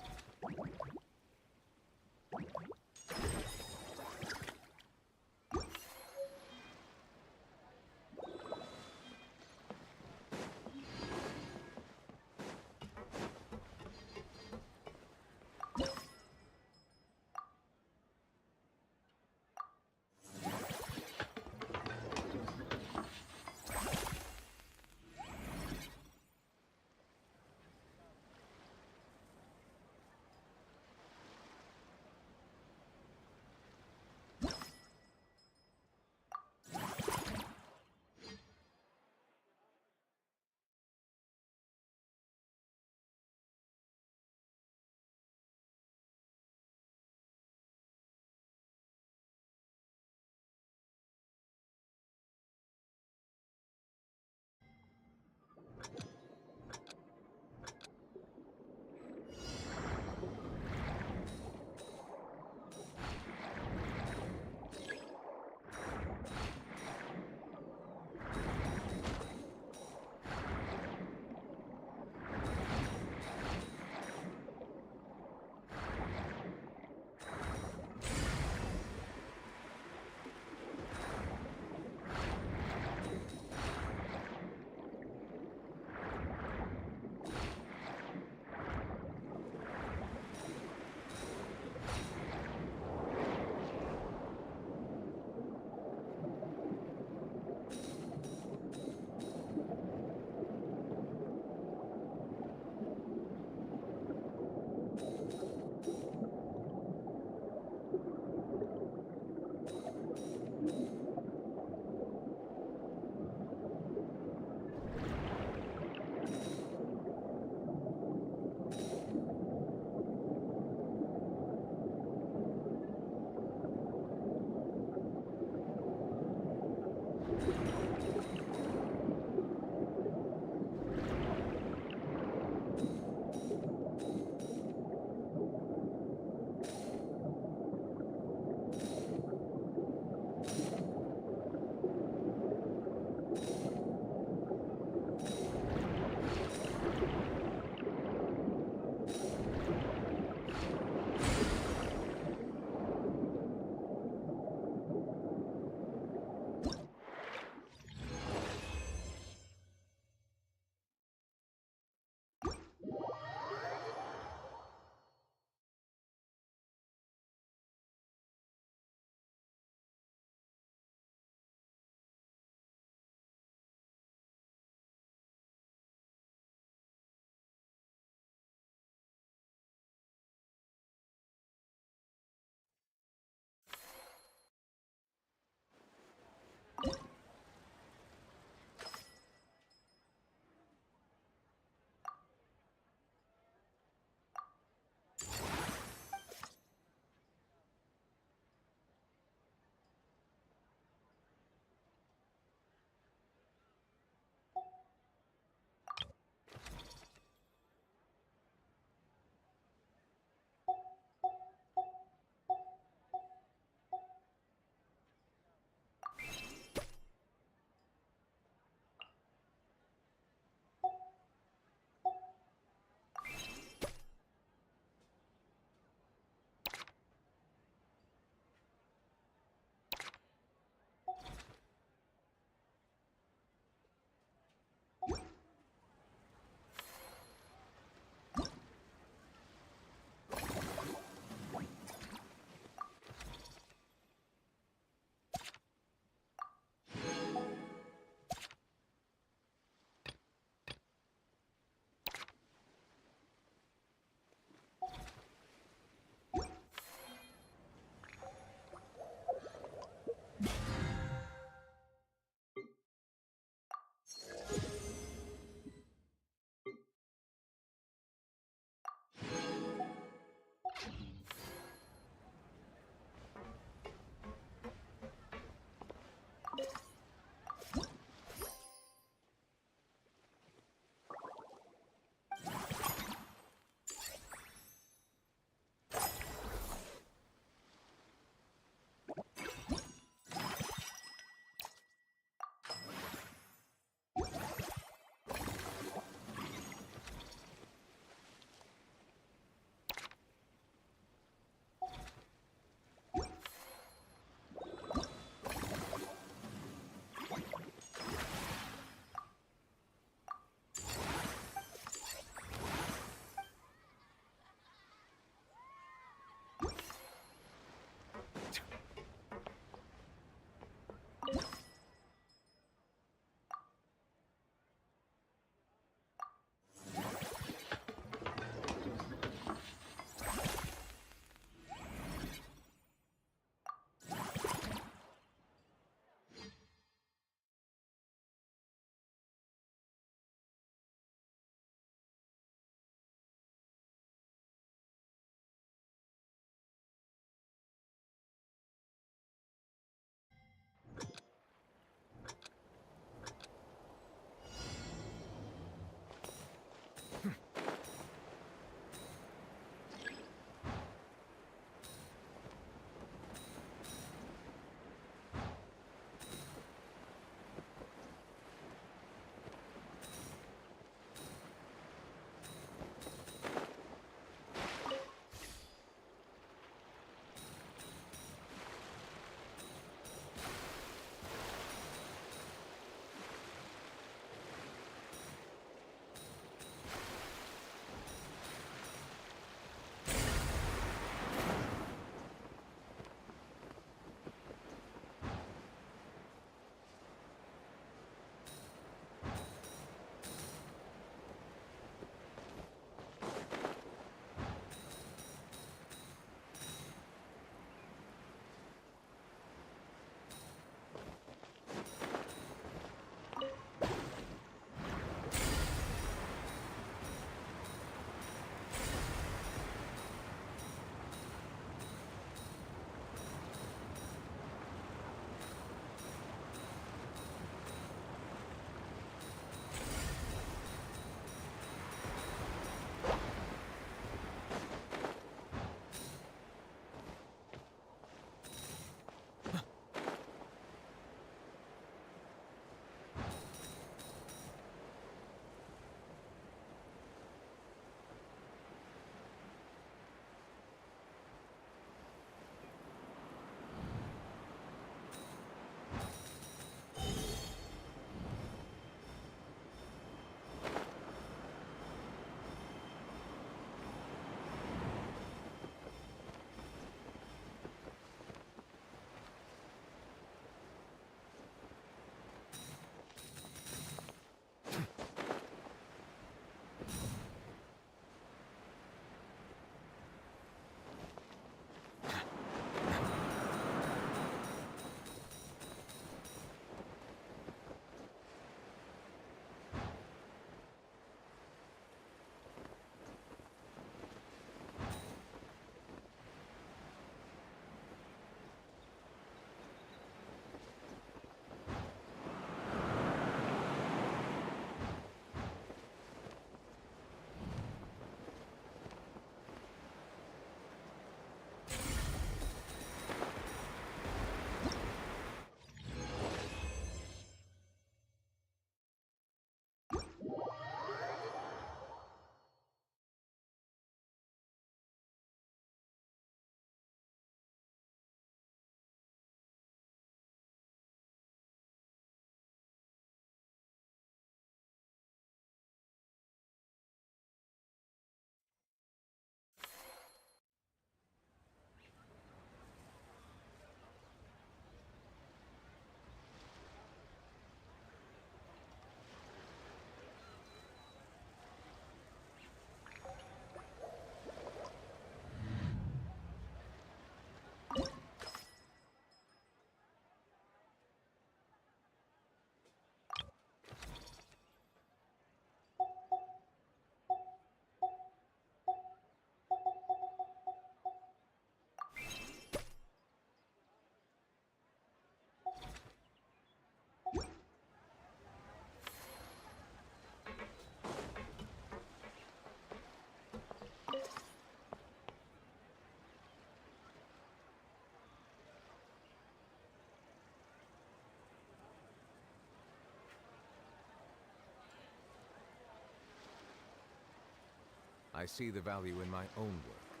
I see the value in my own work,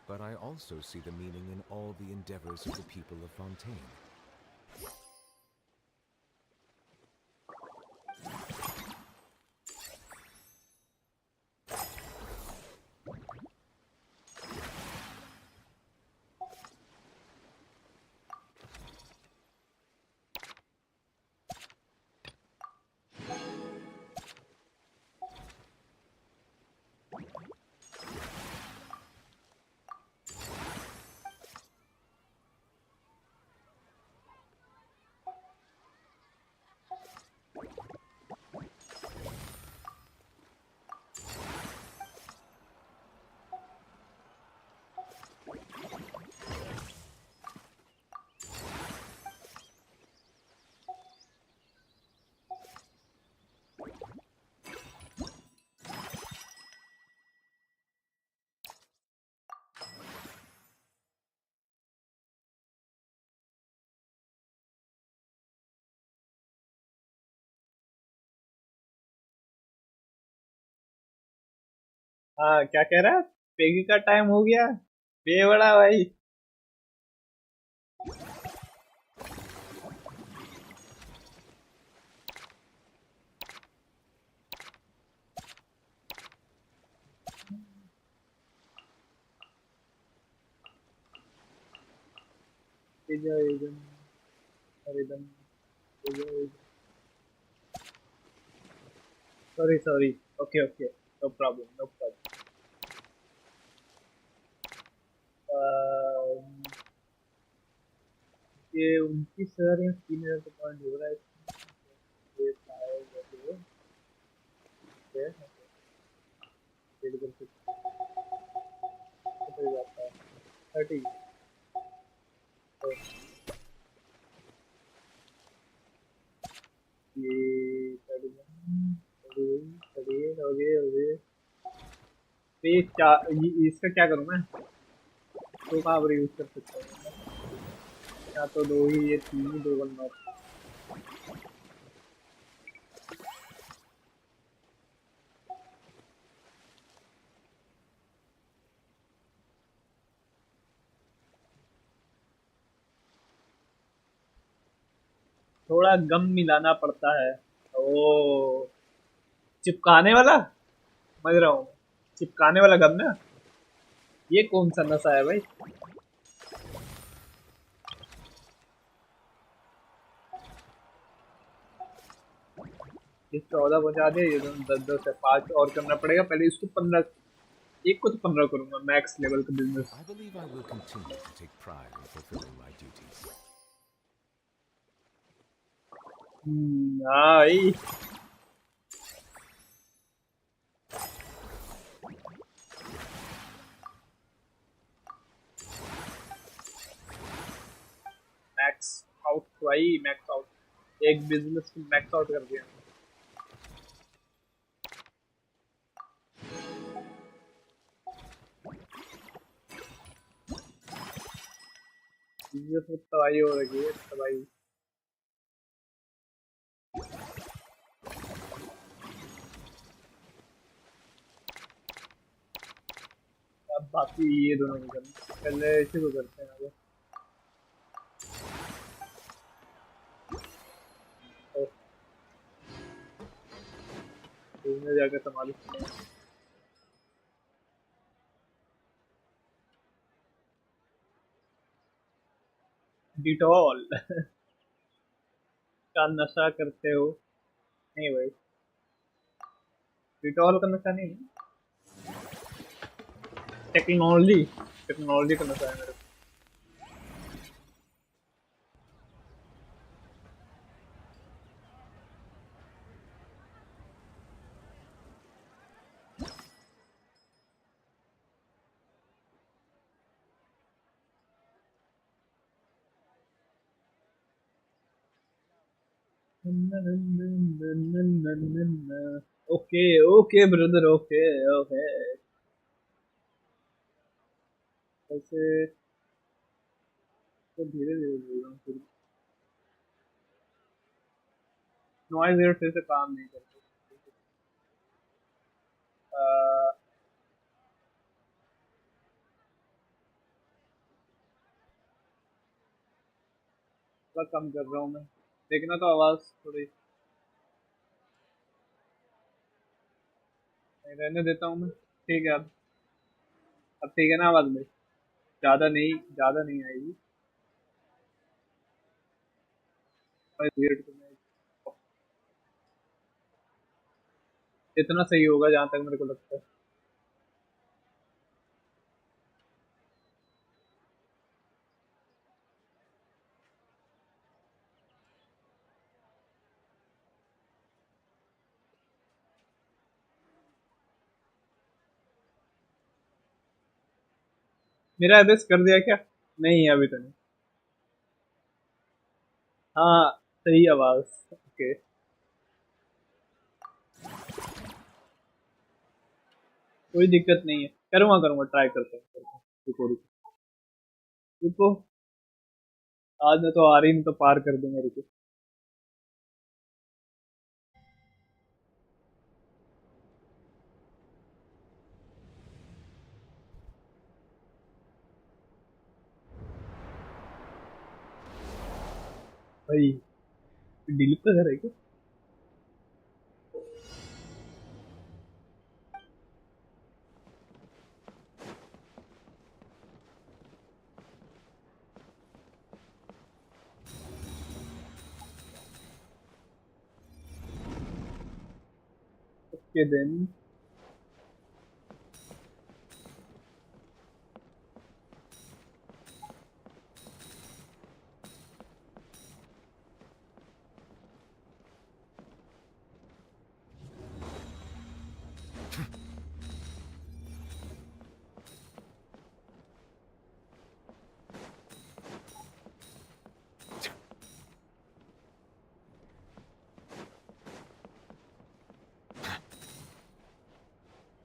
but I also see the meaning in all the endeavors of the people of Fontaine. हाँ क्या कह रहा है? Peggy का time हो गया बेवड़ा भाई। Sorry sorry. Okay okay, no problem no problem. ये 29,000 या 3,000 का पॉइंट हो रहा है। ये शायद वैसे है, डेढ़ करके कितना जाता है 30। तो ये 31, 38 हो गए। तो ये क्या, इसका क्या करूँ मैं? तो कहाँ पर यूज कर सकता हूँ? या तो दो ही, ये तीन ही दो बनना। थोड़ा गम मिलाना पड़ता है। ओ, चिपकाने वाला, समझ रहा हूँ। चिपकाने वाला गम ना, ये कौन सा नशा है भाई? ये 14 पहुंचा दे, ये 10 है, 5 और करना पड़ेगा पहले इसको। 15, एक को तो 15 करूंगा मैक्स लेवल का business. I believe I will continue to take pride in fulfilling my duties. हाँ भाई। मैक्स आउट भाई, मैक्स आउट। एक बिजनेस को मैक्स आउट कर दिया। बिजनेस में तबाही हो रही है, तबाही। अब बाकी ये दोनों को करना, पहले इसी को करते हैं आगे। तो इसमें जाकर संभाल सकते हैं। डिटॉल का नशा करते हो? नहीं भाई, डिटॉल का नशा नहीं है। टेक्नोलॉजी, टेक्नोलॉजी का नशा है मेरे को। Okay okay brother, okay okay. ऐसे तो धीरे धीरे बोल रहा हूँ फिर। नॉइज रेट फिर से काम नहीं करते। थोड़ा कम कर रहा हूँ मैं, देखना तो आवाज थोड़ी। नहीं, रहने देता हूँ मैं। ठीक है अब ठीक है ना आवाज में? ज्यादा नहीं, ज्यादा नहीं आएगी। वेट इतना सही होगा जहां तक मेरे को लगता है। मेरा एड्रेस कर दिया क्या? नहीं अभी तो नहीं। हाँ, सही आवाज। ओके, कोई दिक्कत नहीं है। करूँगा करूँगा, ट्राई करते हैं। रुको रुको रुको। आज मैं तो आ रही नहीं तो पार कर दूंगा, रुको। भाई डीलुक का घर है क्या? ओके देन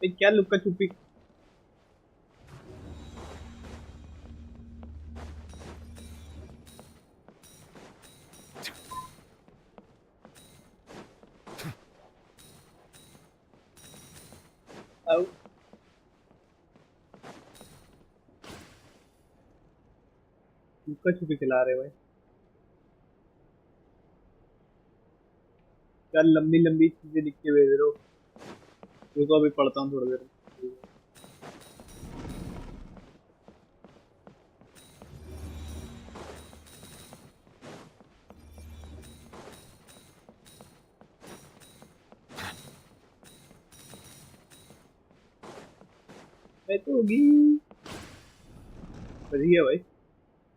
भाई क्या लुक्का छुपी? आओ लुक्का छुपी खिला रहे भाई। क्या लंबी लंबी चीजें लिख के भेज रहे हो? रुको अभी पढ़ता हूँ थोड़ी देर में। मैं तो होगी बढ़िया भाई,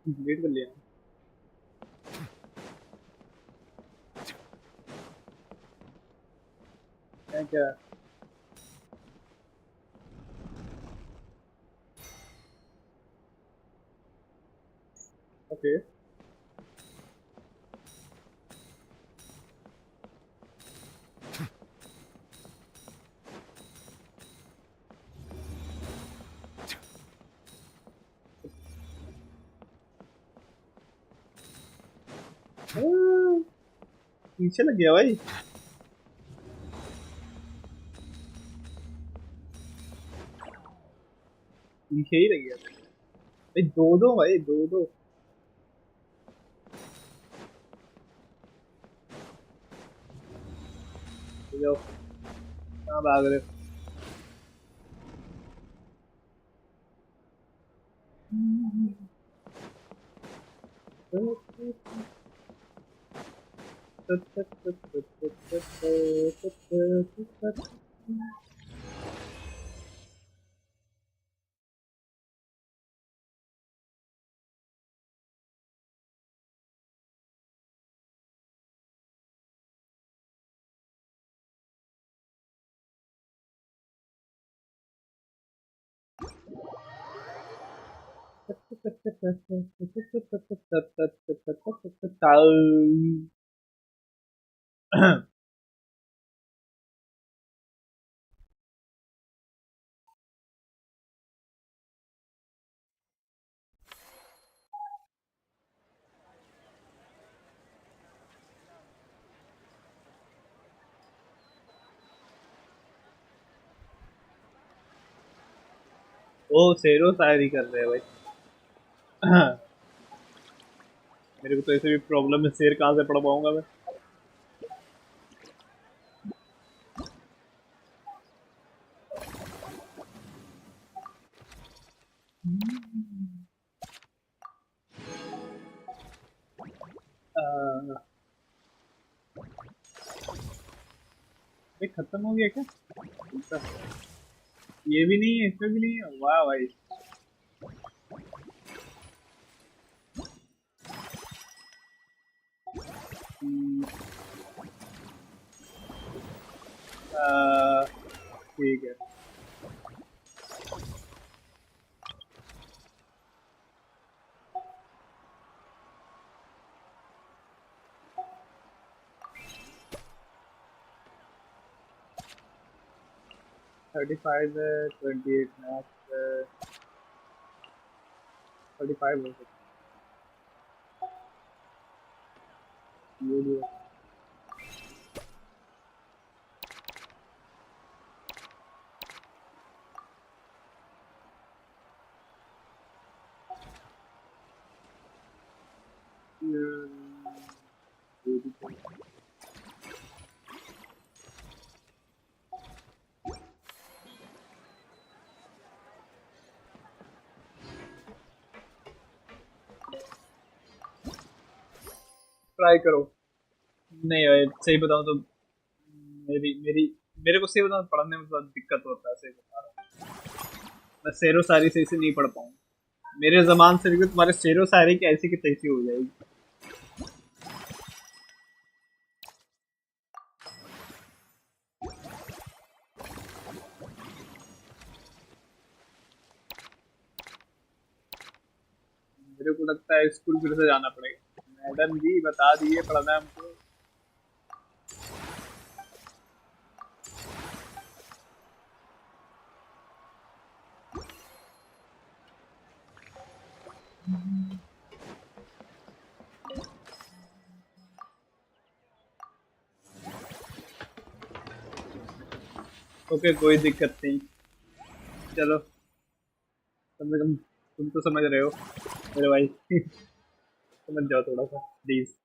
कंप्लीट कर लिया। क्या क्या? ओके पीछे लग गया भाई। पीछे ही लग गया भाई। दो दो भाई, दो दो। जाओ, कहाँ भाग रहे हो? ओ शेरो शायरी कर रहे हैं भाई। मेरे को तो ऐसे भी प्रॉब्लम है, शेर कहाँ से पढ़ पाऊंगा मैं? ये खत्म हो गया क्या? अच्छा, ये भी नहीं है, इसमें भी नहीं है। वाह भाई। हम्म, आ, ठीक है। 35 है, 28 मैक्स है, 35 हो सकता है ये भी है। हम्म, थी। ट्राई करो। नहीं भाई सही बताऊं तो मेरी मेरी मेरे को सही बताऊं पढ़ने में थोड़ा दिक्कत होता है, सही बता रहा हूँ। मैं शेरो शायरी सही से नहीं पढ़ पाऊँ। मेरे जबान से भी तुम्हारे शेरो शायरी की ऐसी की तैसी हो जाएगी। मेरे को लगता है स्कूल फिर से जाना पड़ेगा। मैडम जी बता दिए पढ़ना है हमको। ओके कोई दिक्कत नहीं। चलो कम से कम तुम तो समझ रहे हो मेरे भाई। समझ जाओ थोड़ा सा please.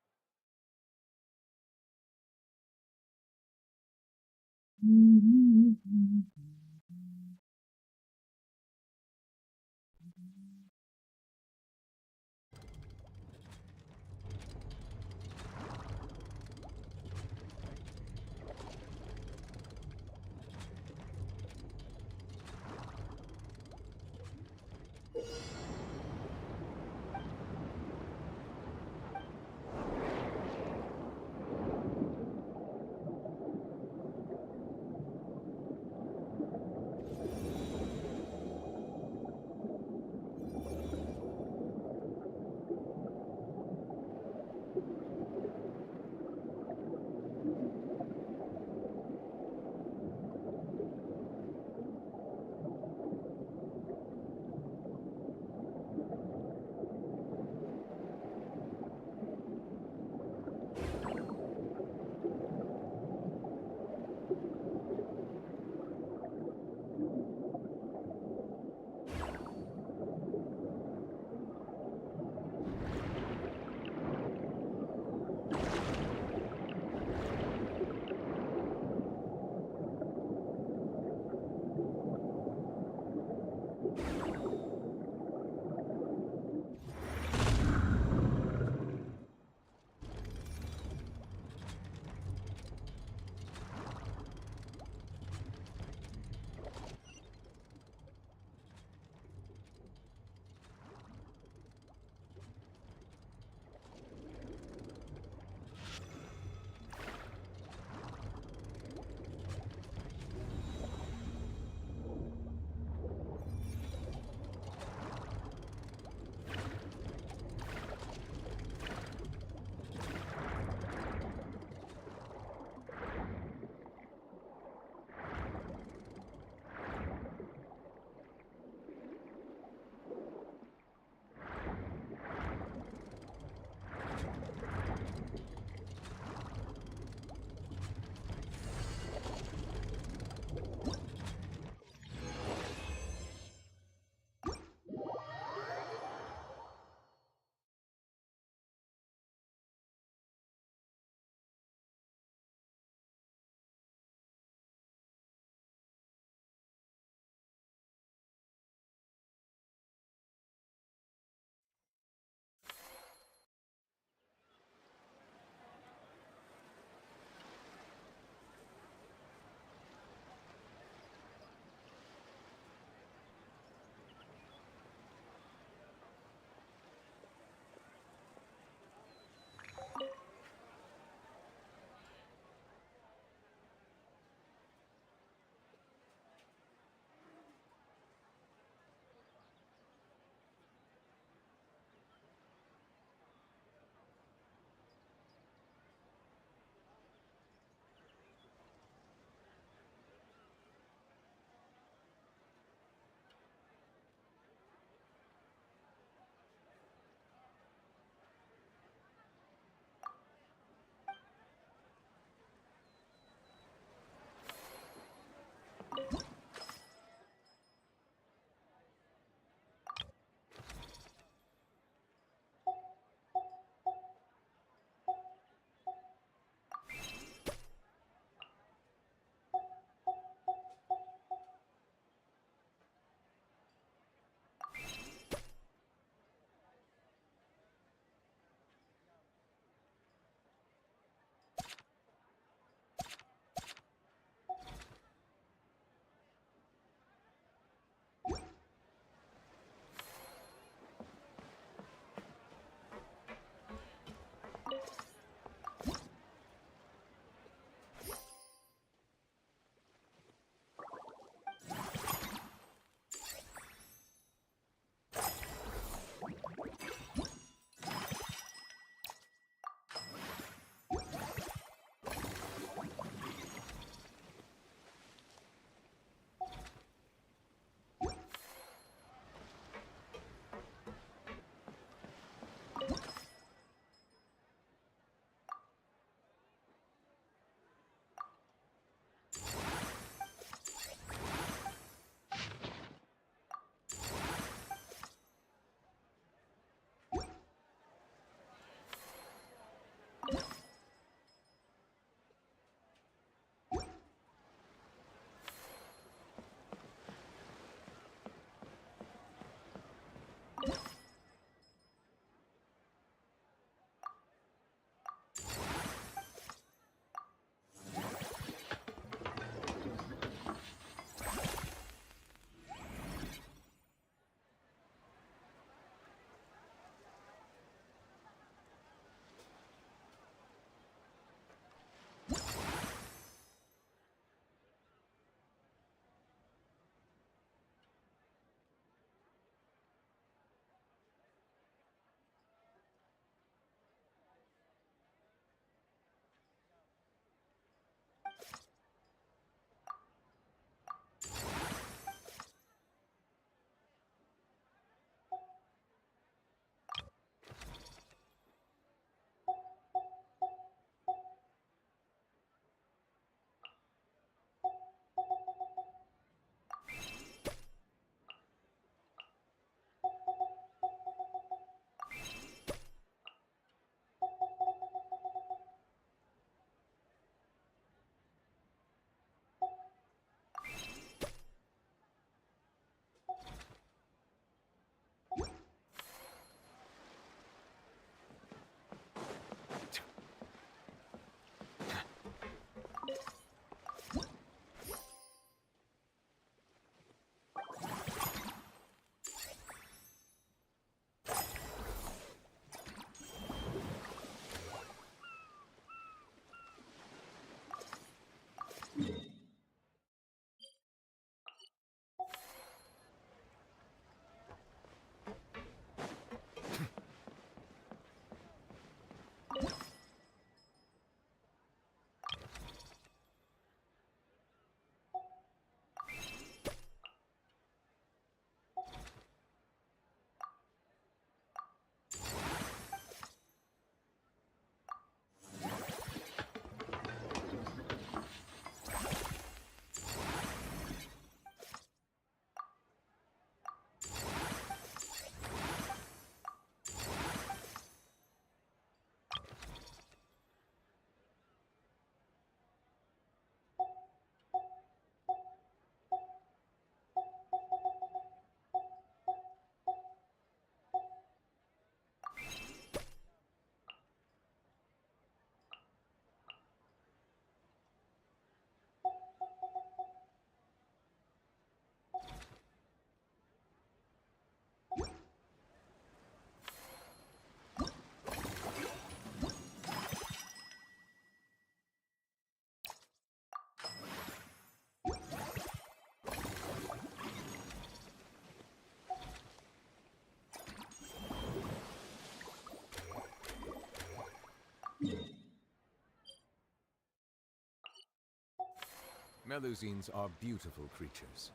Melusines are beautiful creatures.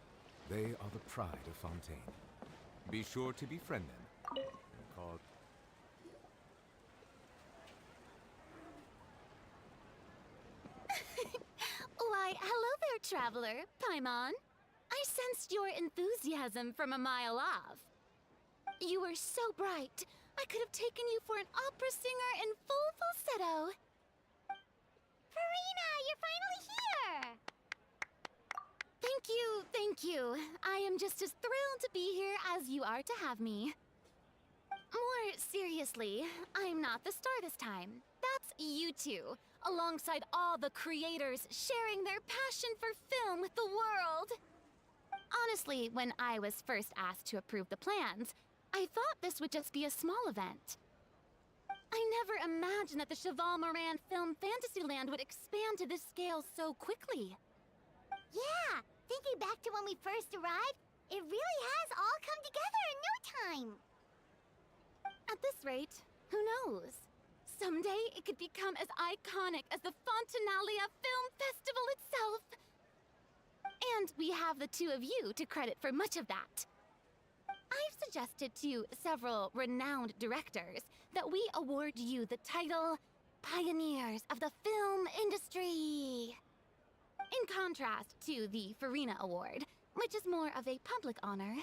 They are the pride of Fontaine. Be sure to befriend them. They're called... Why, hello there, traveler, Paimon. I sensed your enthusiasm from a mile off. You were so bright, I could have taken you for an opera singer in full falsetto. Farina, you're finally here! Thank you. I am just as thrilled to be here as you are to have me. More seriously, I'm not the star this time. That's you two, alongside all the creators sharing their passion for film with the world. Honestly, when I was first asked to approve the plans, I thought this would just be a small event. I never imagined that the Cheval Moran Film Fantasyland would expand to this scale so quickly. Yeah, thinking back to when we first arrived, it really has all come together in no time. At this rate, who knows? Someday it could become as iconic as the Fontanalia Film Festival itself. And we have the two of you to credit for much of that. I've suggested to several renowned directors that we award you the title Pioneers of the Film Industry. In contrast to the Farina Award, which is more of a public honor,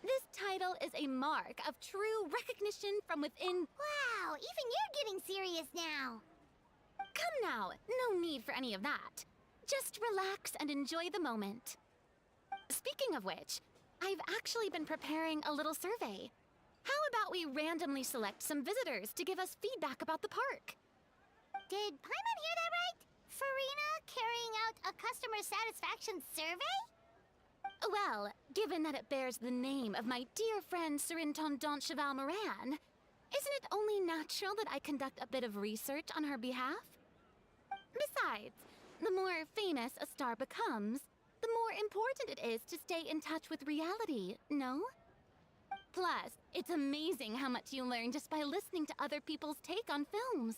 this title is a mark of true recognition from within. Wow, even you're getting serious now. Come now, no need for any of that. Just relax and enjoy the moment. Speaking of which, I've actually been preparing a little survey. How about we randomly select some visitors to give us feedback about the park? Did Paimon hear that right? Farina carrying out a customer satisfaction survey? Well, given that it bears the name of my dear friend Surintendant Cheval Moran, isn't it only natural that I conduct a bit of research on her behalf? Besides, the more famous a star becomes, the more important it is to stay in touch with reality, no? Plus, it's amazing how much you learn just by listening to other people's take on films.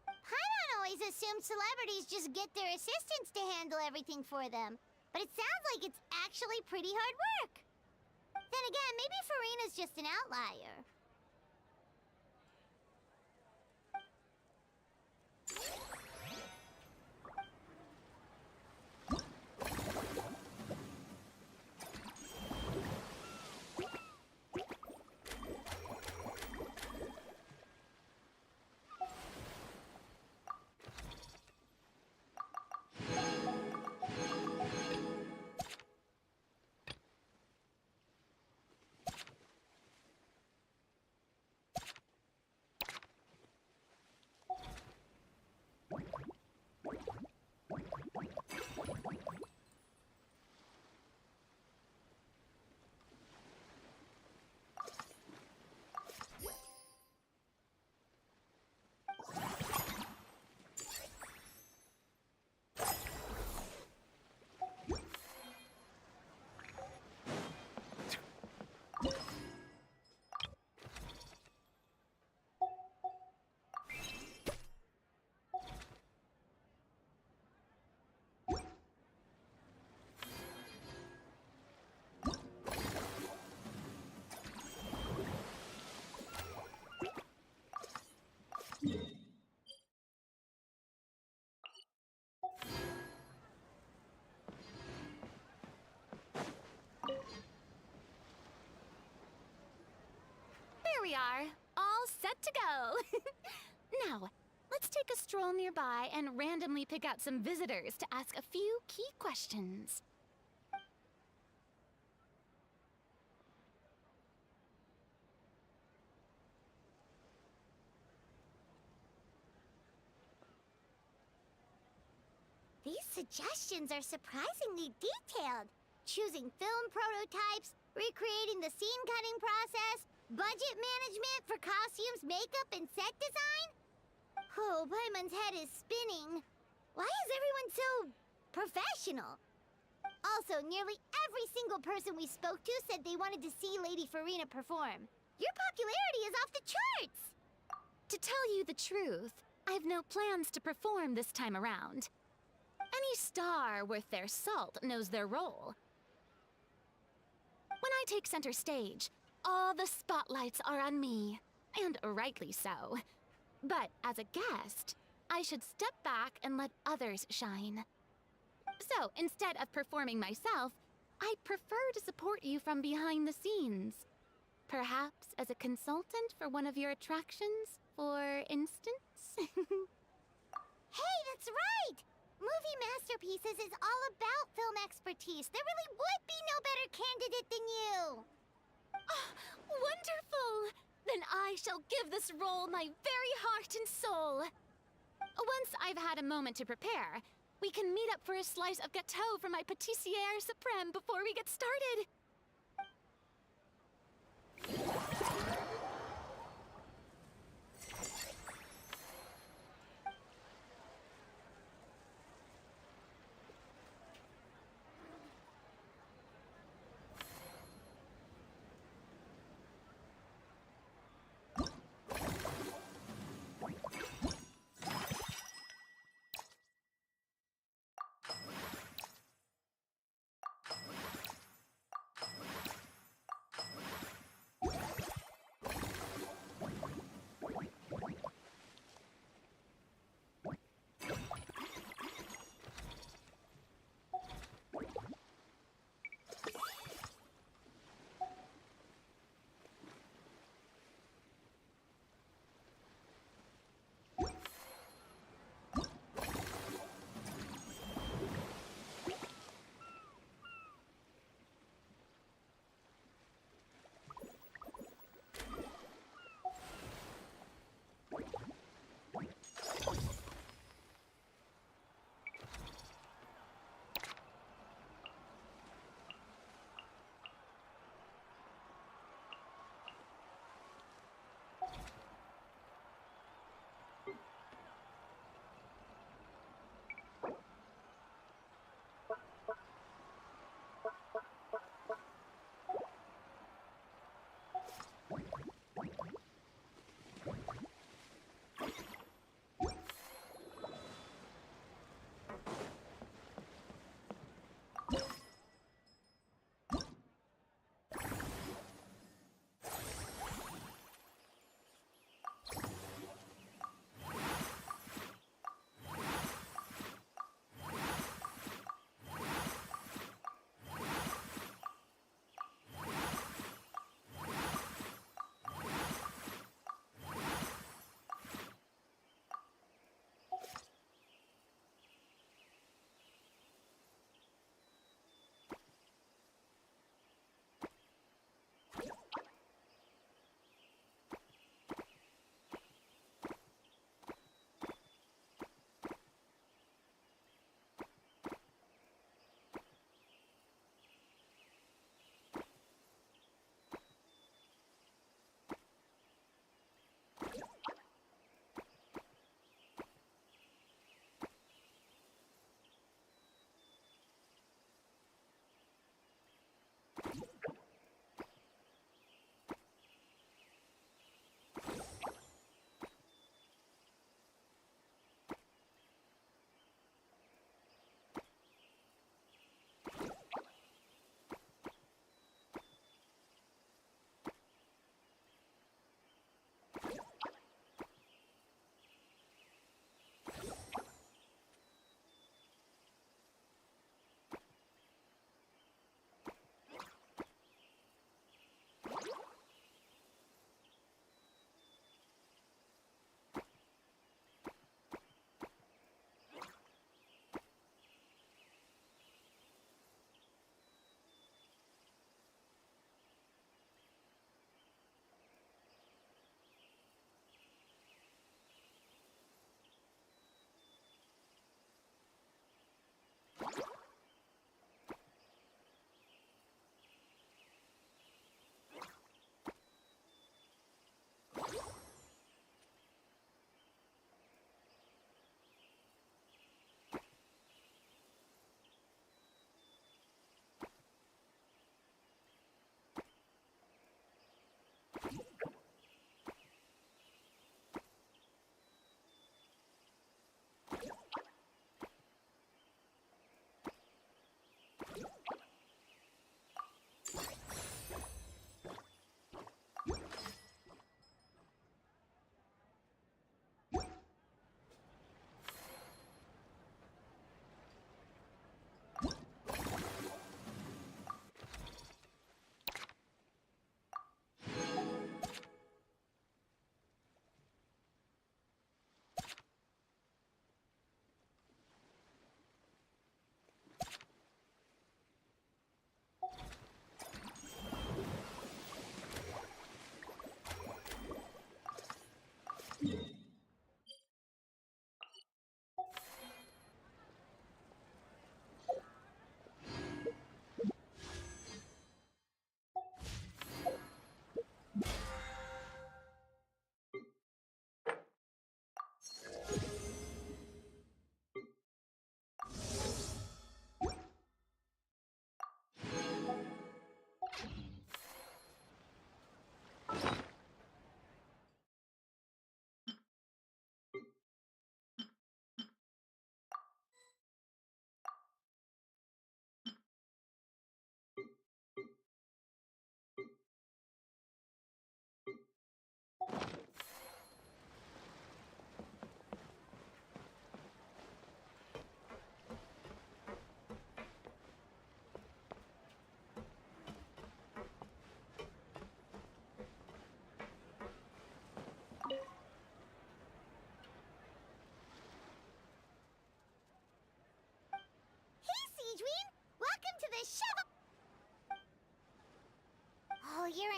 Paimon always assumed celebrities just get their assistants to handle everything for them. But it sounds like it's actually pretty hard work. Then again, maybe Farina's just an outlier. There we are, all set to go. Now, let's take a stroll nearby and randomly pick out some visitors to ask a few key questions. These suggestions are surprisingly detailed. Choosing film prototypes, recreating the scene cutting process, budget management for costumes, makeup, and set design? Oh, Paimon's head is spinning. Why is everyone so professional? Also, nearly every single person we spoke to said they wanted to see Lady Farina perform. Your popularity is off the charts! To tell you the truth, I've no plans to perform this time around. Any star worth their salt knows their role. When I take center stage, all the spotlights are on me, and rightly so. But as a guest, I should step back and let others shine. So instead of performing myself, I'd prefer to support you from behind the scenes. Perhaps as a consultant for one of your attractions, for instance? Hey, that's right! Movie Masterpieces is all about film expertise. There really would be no better candidate than you! Oh, wonderful! Then I shall give this role my very heart and soul. Once I've had a moment to prepare, we can meet up for a slice of gâteau from my pâtissière suprême before we get started.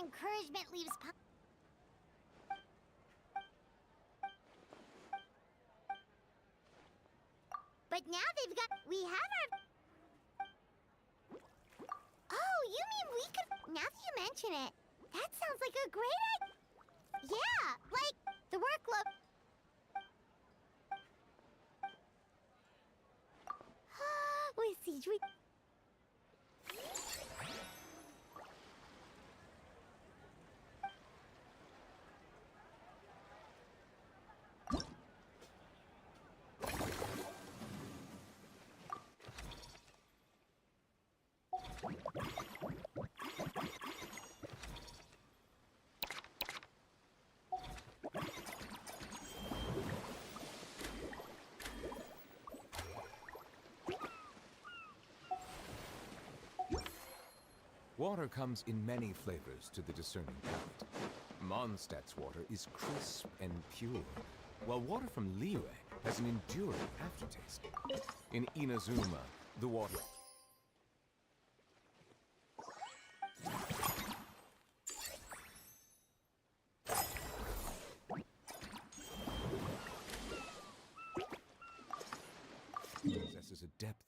encouragement leaves But now they've got... We have our... Oh, you mean we could... Now that you mention it, that sounds like a great idea. Yeah, like the workload... With Siege, we... Water comes in many flavors to the discerning palate. Mondstadt's water is crisp and pure, while water from Liyue has an enduring aftertaste. In Inazuma, the water... possesses a depth...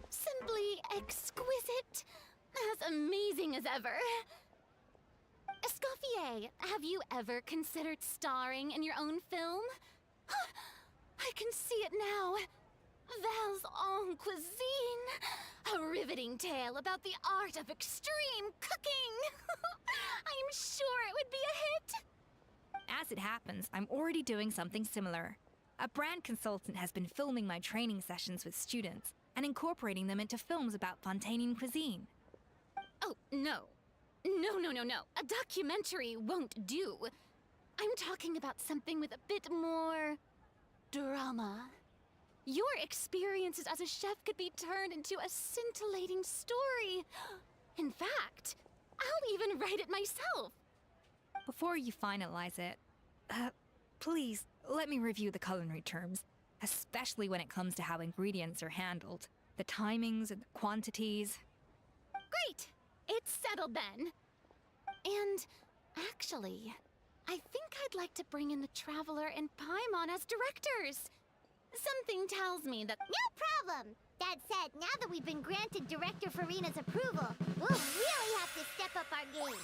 Simply exquisite. As amazing as ever. Escoffier, have you ever considered starring in your own film? I can see it now. Val's en cuisine. A riveting tale about the art of extreme cooking. I'm sure it would be a hit. As it happens, I'm already doing something similar. A brand consultant has been filming my training sessions with students and incorporating them into films about Fontainian cuisine. Oh, no. No. A documentary won't do. I'm talking about something with a bit more... drama. Your experiences as a chef could be turned into a scintillating story. In fact, I'll even write it myself. Before you finalize it, please let me review the culinary terms, especially when it comes to how ingredients are handled, the timings and the quantities. Great! It's settled then. And actually, I think I'd like to bring in the Traveler and Paimon as directors. Something tells me that... No problem! That said, now that we've been granted Director Farina's approval, we'll really have to step up our game.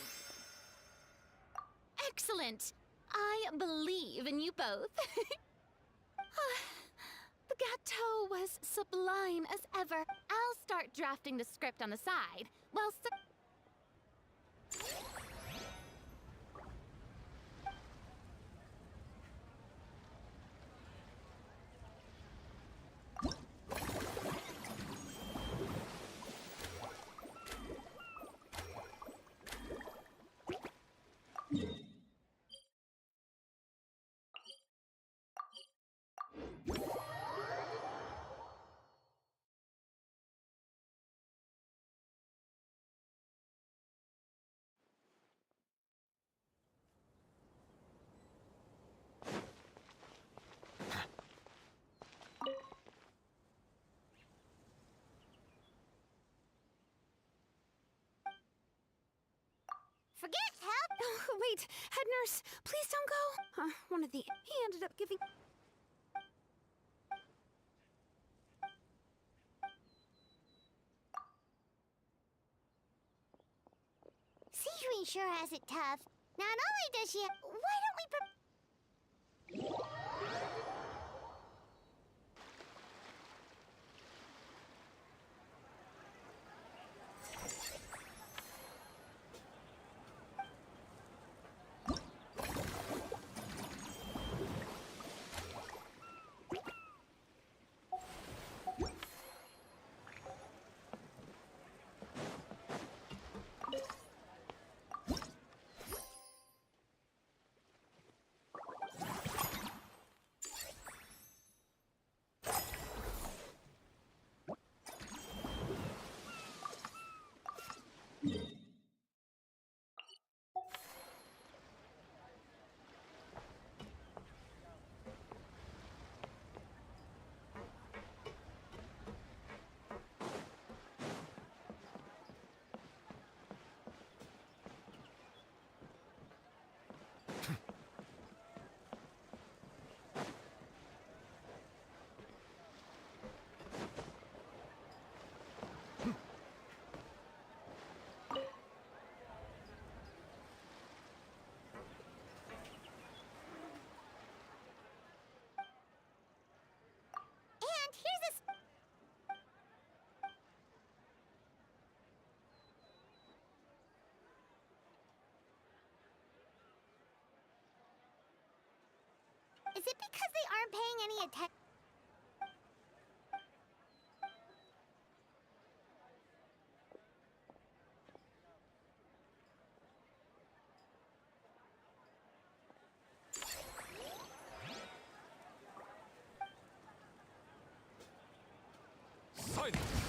Excellent! I believe in you both. The gâteau was sublime as ever. I'll start drafting the script on the side, while Forget help! Oh, wait, head nurse, please don't go. One of the... He ended up giving... Sejuin sure has it tough. Not only does she... Why don't we... Is it because they aren't paying any attention? Silence!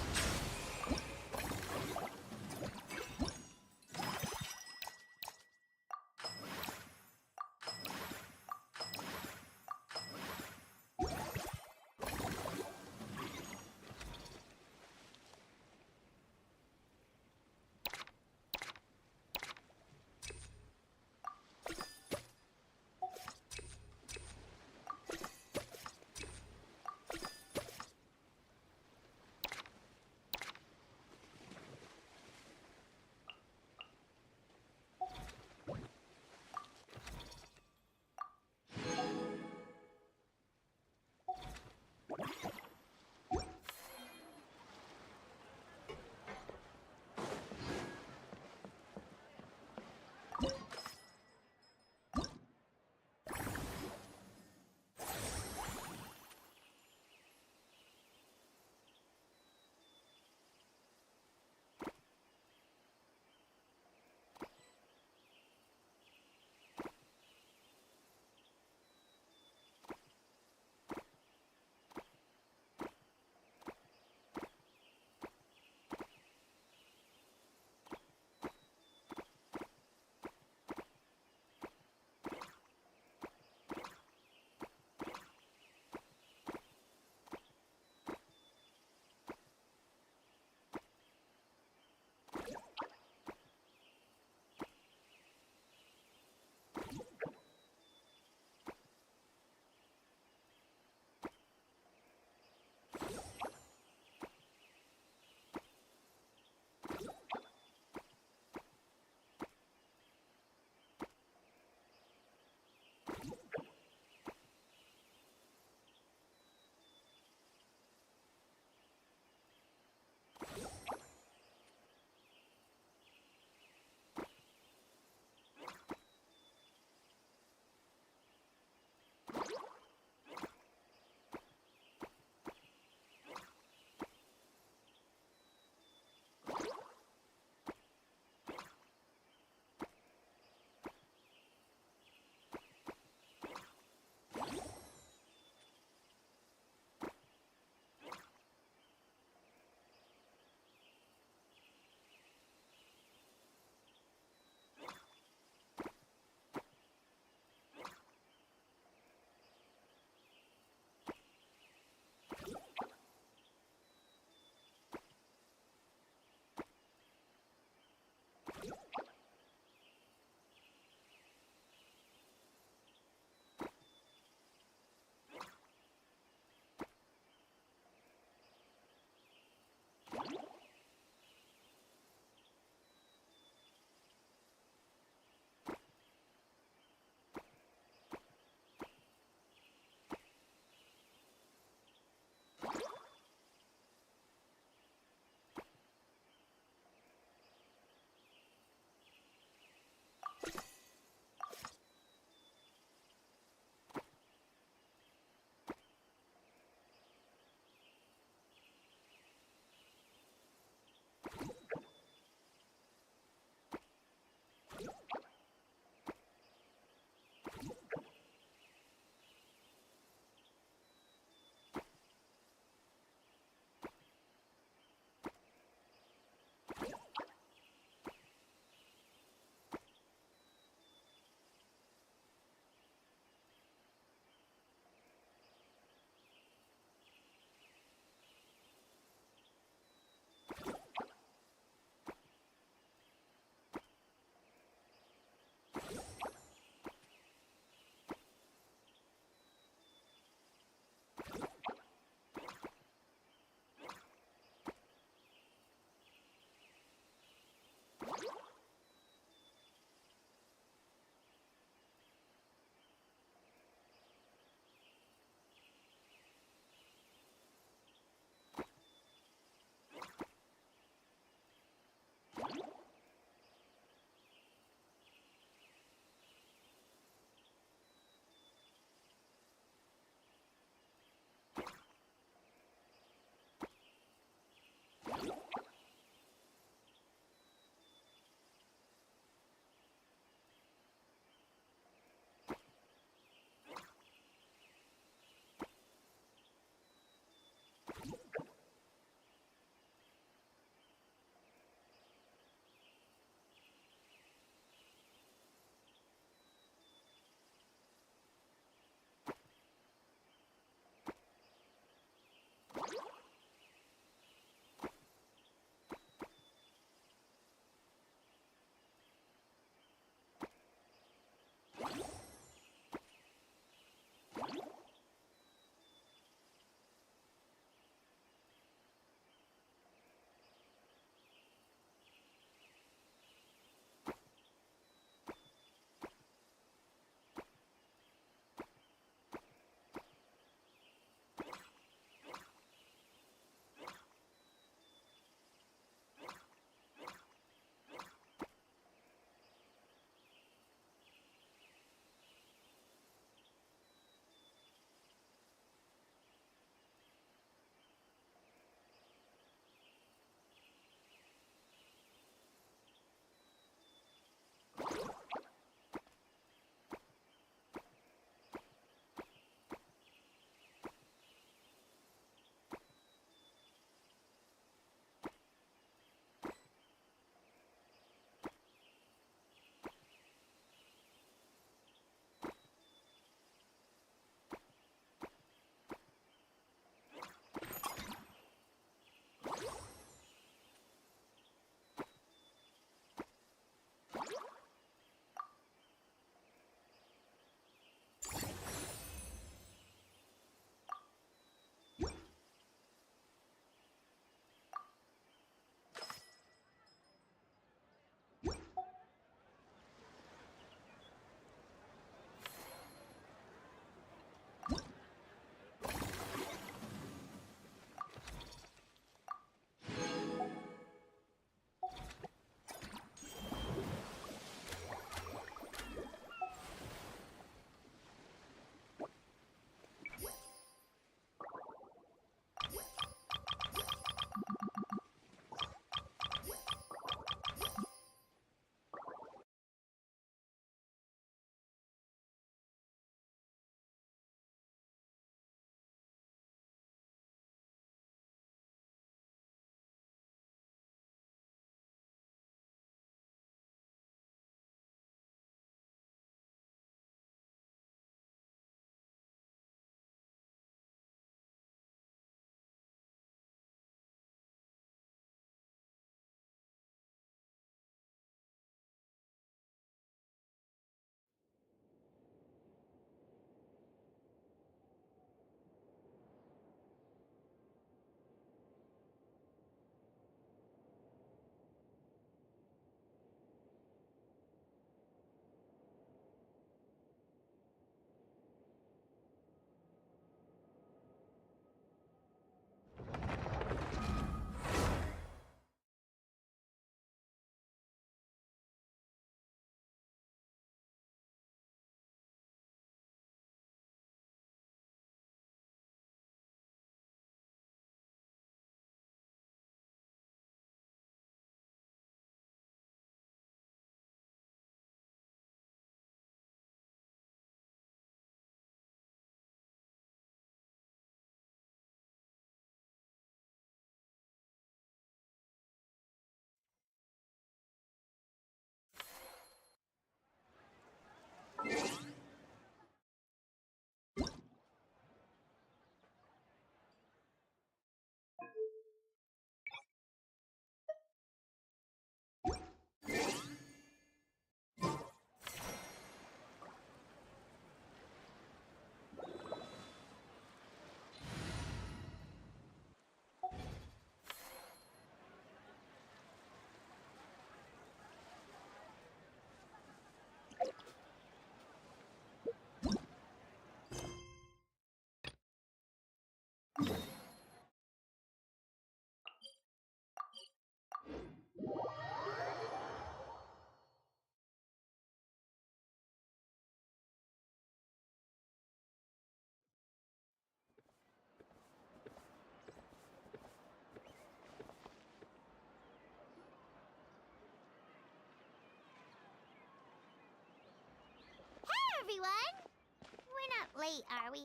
late, are we?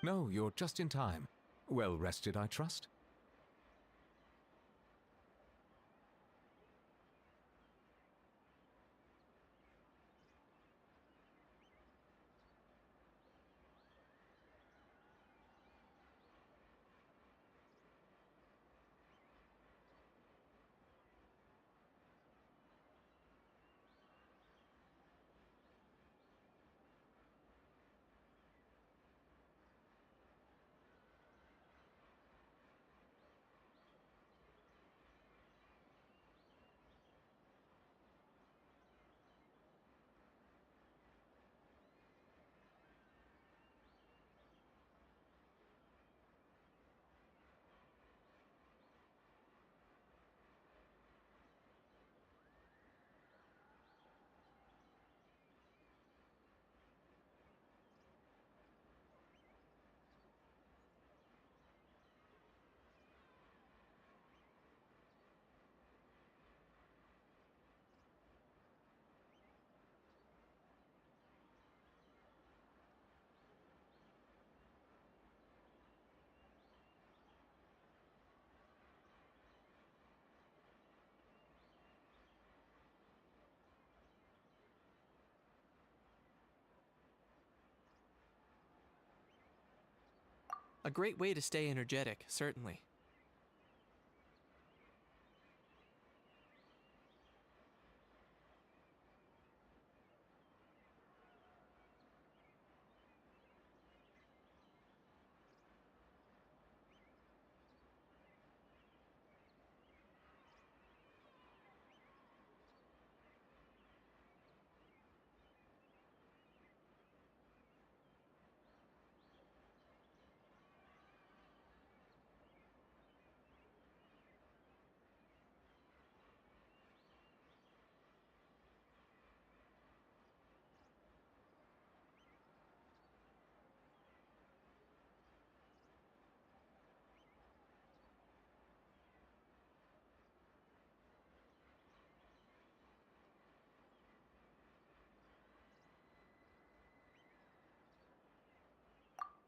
No, you're just in time. Well rested, I trust? A great way to stay energetic, certainly.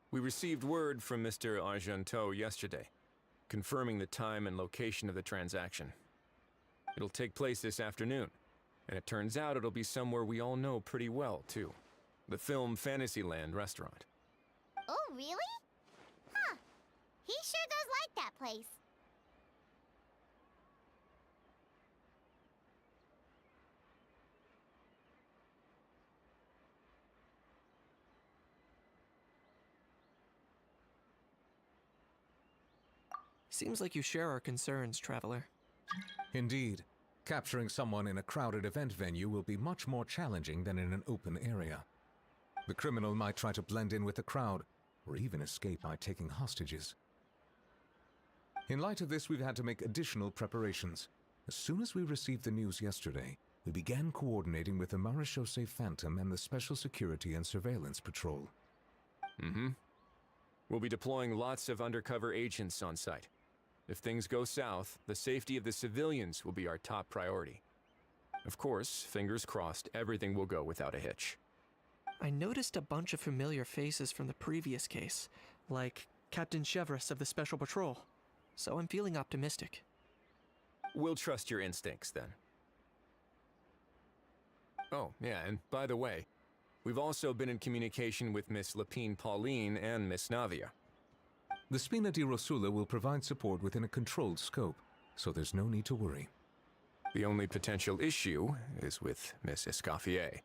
We received word from Mr. Argenteau yesterday, confirming the time and location of the transaction. It'll take place this afternoon, and it turns out it'll be somewhere we all know pretty well, too. The Film Fantasyland restaurant. Oh, really? Huh. He sure does like that place. Seems like you share our concerns, Traveler. Indeed. Capturing someone in a crowded event venue will be much more challenging than in an open area. The criminal might try to blend in with the crowd, or even escape by taking hostages. In light of this, we've had to make additional preparations. As soon as we received the news yesterday, we began coordinating with the Marechaussee Phantom and the Special Security and Surveillance Patrol. We'll be deploying lots of undercover agents on site. If things go south, the safety of the civilians will be our top priority. Of course, fingers crossed, everything will go without a hitch. I noticed a bunch of familiar faces from the previous case, like Captain Chevres of the Special Patrol, so I'm feeling optimistic. We'll trust your instincts, then. Oh, yeah, and by the way, we've also been in communication with Miss Lapine Pauline and Miss Navia. The Spina di Rosula will provide support within a controlled scope, so there's no need to worry. The only potential issue is with Miss Escoffier.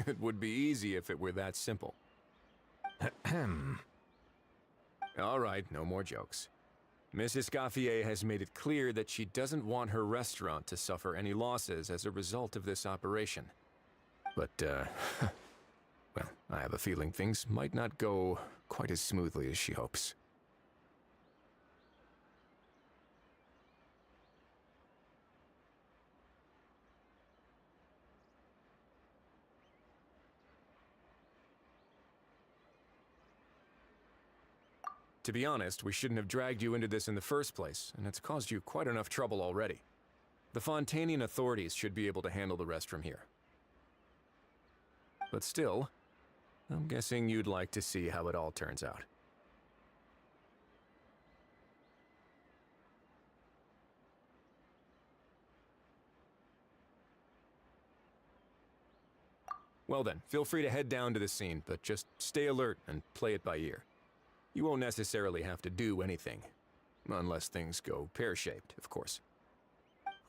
It would be easy if it were that simple. All right, no more jokes. Miss Escoffier has made it clear that she doesn't want her restaurant to suffer any losses as a result of this operation. But, well, I have a feeling things might not go quite as smoothly as she hopes. To be honest, we shouldn't have dragged you into this in the first place, and it's caused you quite enough trouble already. The Fontanian authorities should be able to handle the rest from here. But still, I'm guessing you'd like to see how it all turns out. Well then, feel free to head down to the scene, but just stay alert and play it by ear. You won't necessarily have to do anything, unless things go pear-shaped, of course.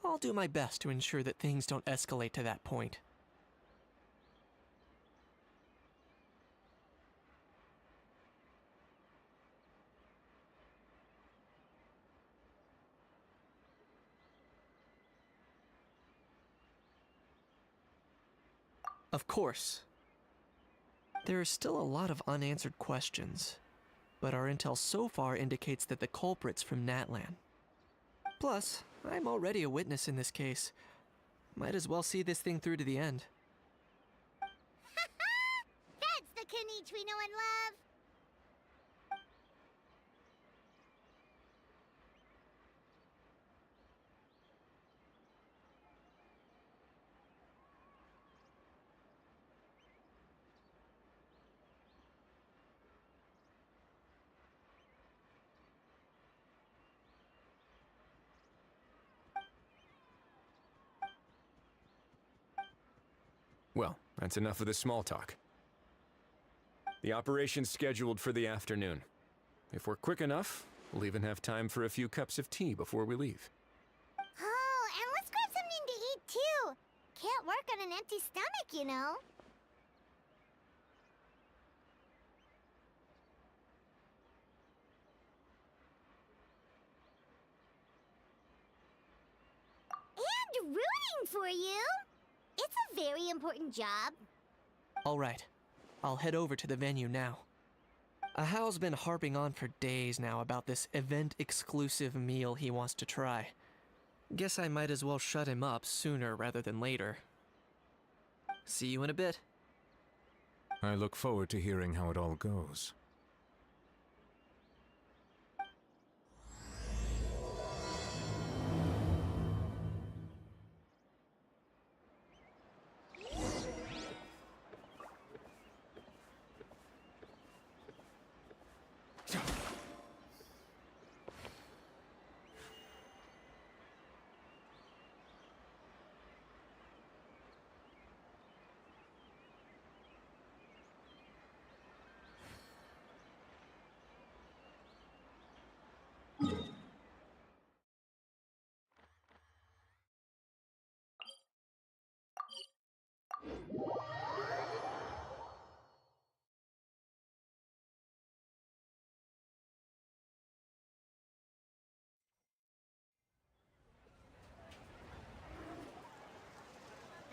I'll do my best to ensure that things don't escalate to that point. Of course. There are still a lot of unanswered questions, but our intel so far indicates that the culprit's from Natlan. Plus, I'm already a witness in this case. Might as well see this thing through to the end. That's the Kanichi we know and love. Well, that's enough of the small talk. The operation's scheduled for the afternoon. If we're quick enough, we'll even have time for a few cups of tea before we leave. Oh, and let's grab something to eat too. Can't work on an empty stomach, you know. And rooting for you. It's a very important job. Alright, I'll head over to the venue now. Ahao's been harping on for days now about this event-exclusive meal he wants to try. Guess I might as well shut him up sooner rather than later. See you in a bit. I look forward to hearing how it all goes.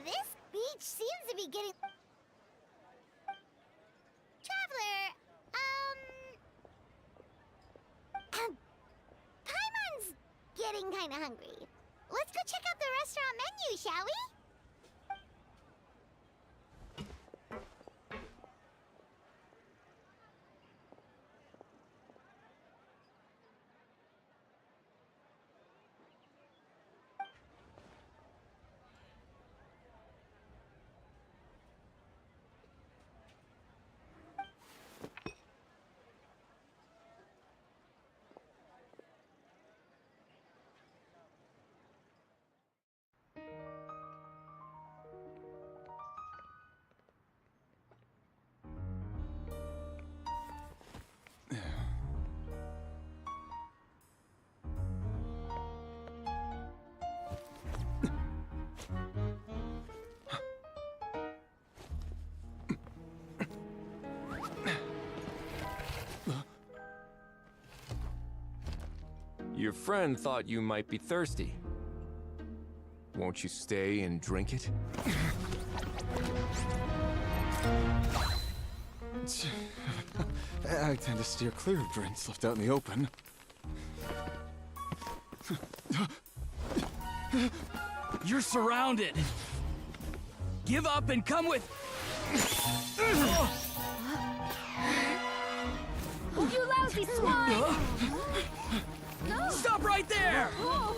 This beach seems to be getting... Traveler, Paimon's getting kinda hungry. Let's go check out the restaurant menu, shall we? Your friend thought you might be thirsty. Won't you stay and drink it? I tend to steer clear of drinks left out in the open. You're surrounded. Give up and come with... You lousy nasty swine! Stop right there! Oh,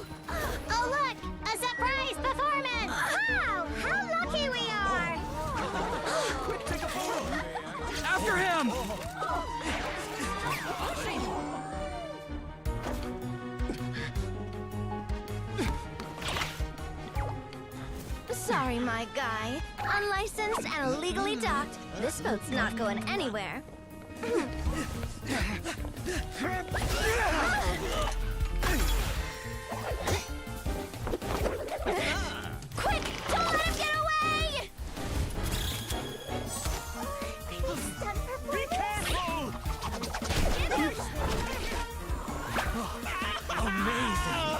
look! A surprise performance! Wow! How lucky we are! Quick, take a photo! After him! Sorry, my guy. Unlicensed and illegally docked. This boat's not going anywhere. Quick! Don't let him get away! Be careful! Amazing!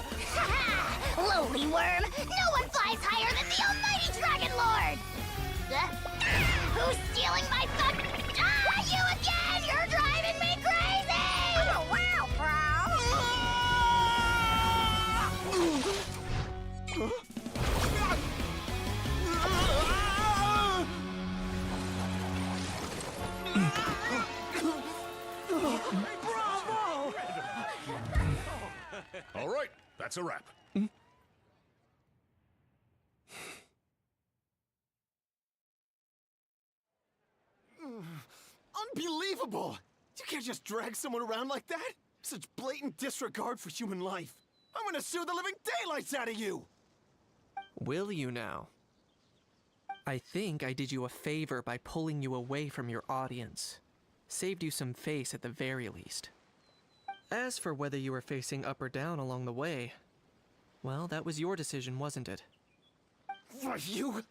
Lowly worm! No one flies higher than the almighty Dragon Lord! Who's stealing my fun? Ah, you again! You're driving me crazy! Oh, wow, Bravo! All right, that's a wrap. Unbelievable! You can't just drag someone around like that! Such blatant disregard for human life! I'm gonna sue the living daylights out of you! Will you now? I think I did you a favor by pulling you away from your audience. Saved you some face at the very least. As for whether you were facing up or down along the way, well, that was your decision, wasn't it? Why, you...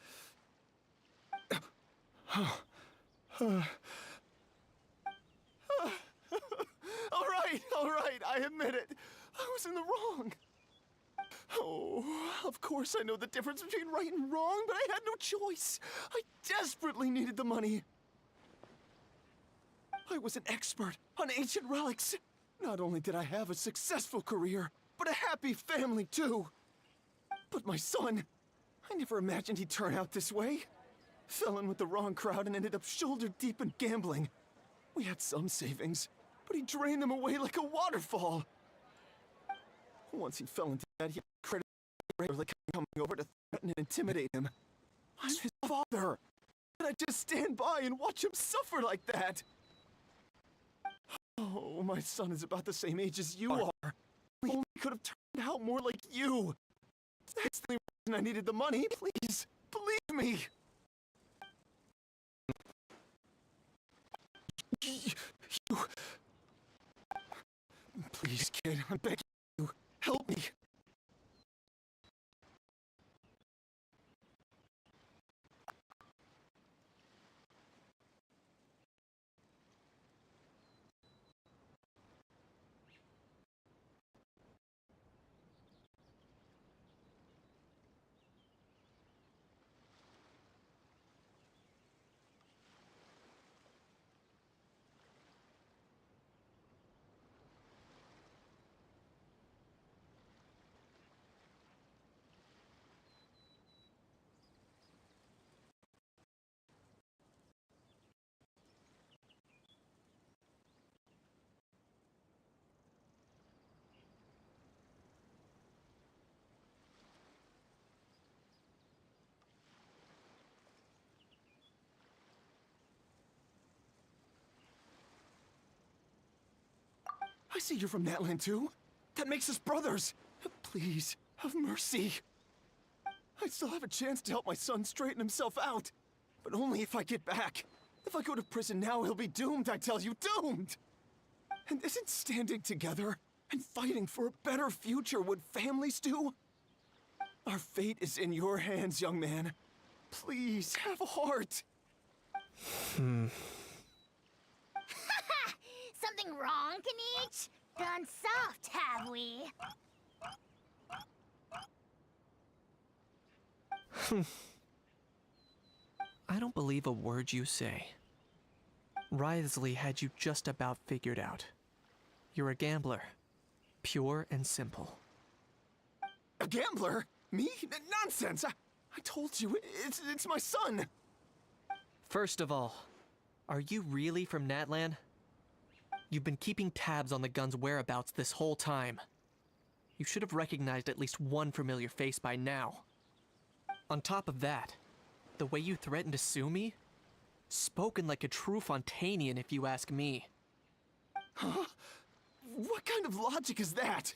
All right, I admit it. I was in the wrong. Oh, of course I know the difference between right and wrong, but I had no choice. I desperately needed the money. I was an expert on ancient relics. Not only did I have a successful career, but a happy family too. But my son, I never imagined he'd turn out this way. Fell in with the wrong crowd and ended up shoulder deep in gambling. We had some savings, but he drained them away like a waterfall. Once he fell into that, he had credit regularly coming over to threaten and intimidate him. I'm his father. Could I just stand by and watch him suffer like that? Oh, my son is about the same age as you are. We only could have turned out more like you. That's the reason I needed the money. Please, believe me. You... Please, kid, I'm begging you. Help me. I see you're from Natland too. That makes us brothers. Please, have mercy. I still have a chance to help my son straighten himself out. But only if I get back. If I go to prison now, he'll be doomed, I tell you, doomed! And isn't standing together and fighting for a better future what families do? Our fate is in your hands, young man. Please, have a heart. Something wrong, Kanich? Gone soft, have we? I don't believe a word you say. Wriothesley had you just about figured out. You're a gambler. Pure and simple. A gambler? Me? Nonsense! I told you, it's my son! First of all, are you really from Natlan? You've been keeping tabs on the gun's whereabouts this whole time. You should have recognized at least one familiar face by now. On top of that, the way you threatened to sue me? Spoken like a true Fontanian, if you ask me. Huh? What kind of logic is that?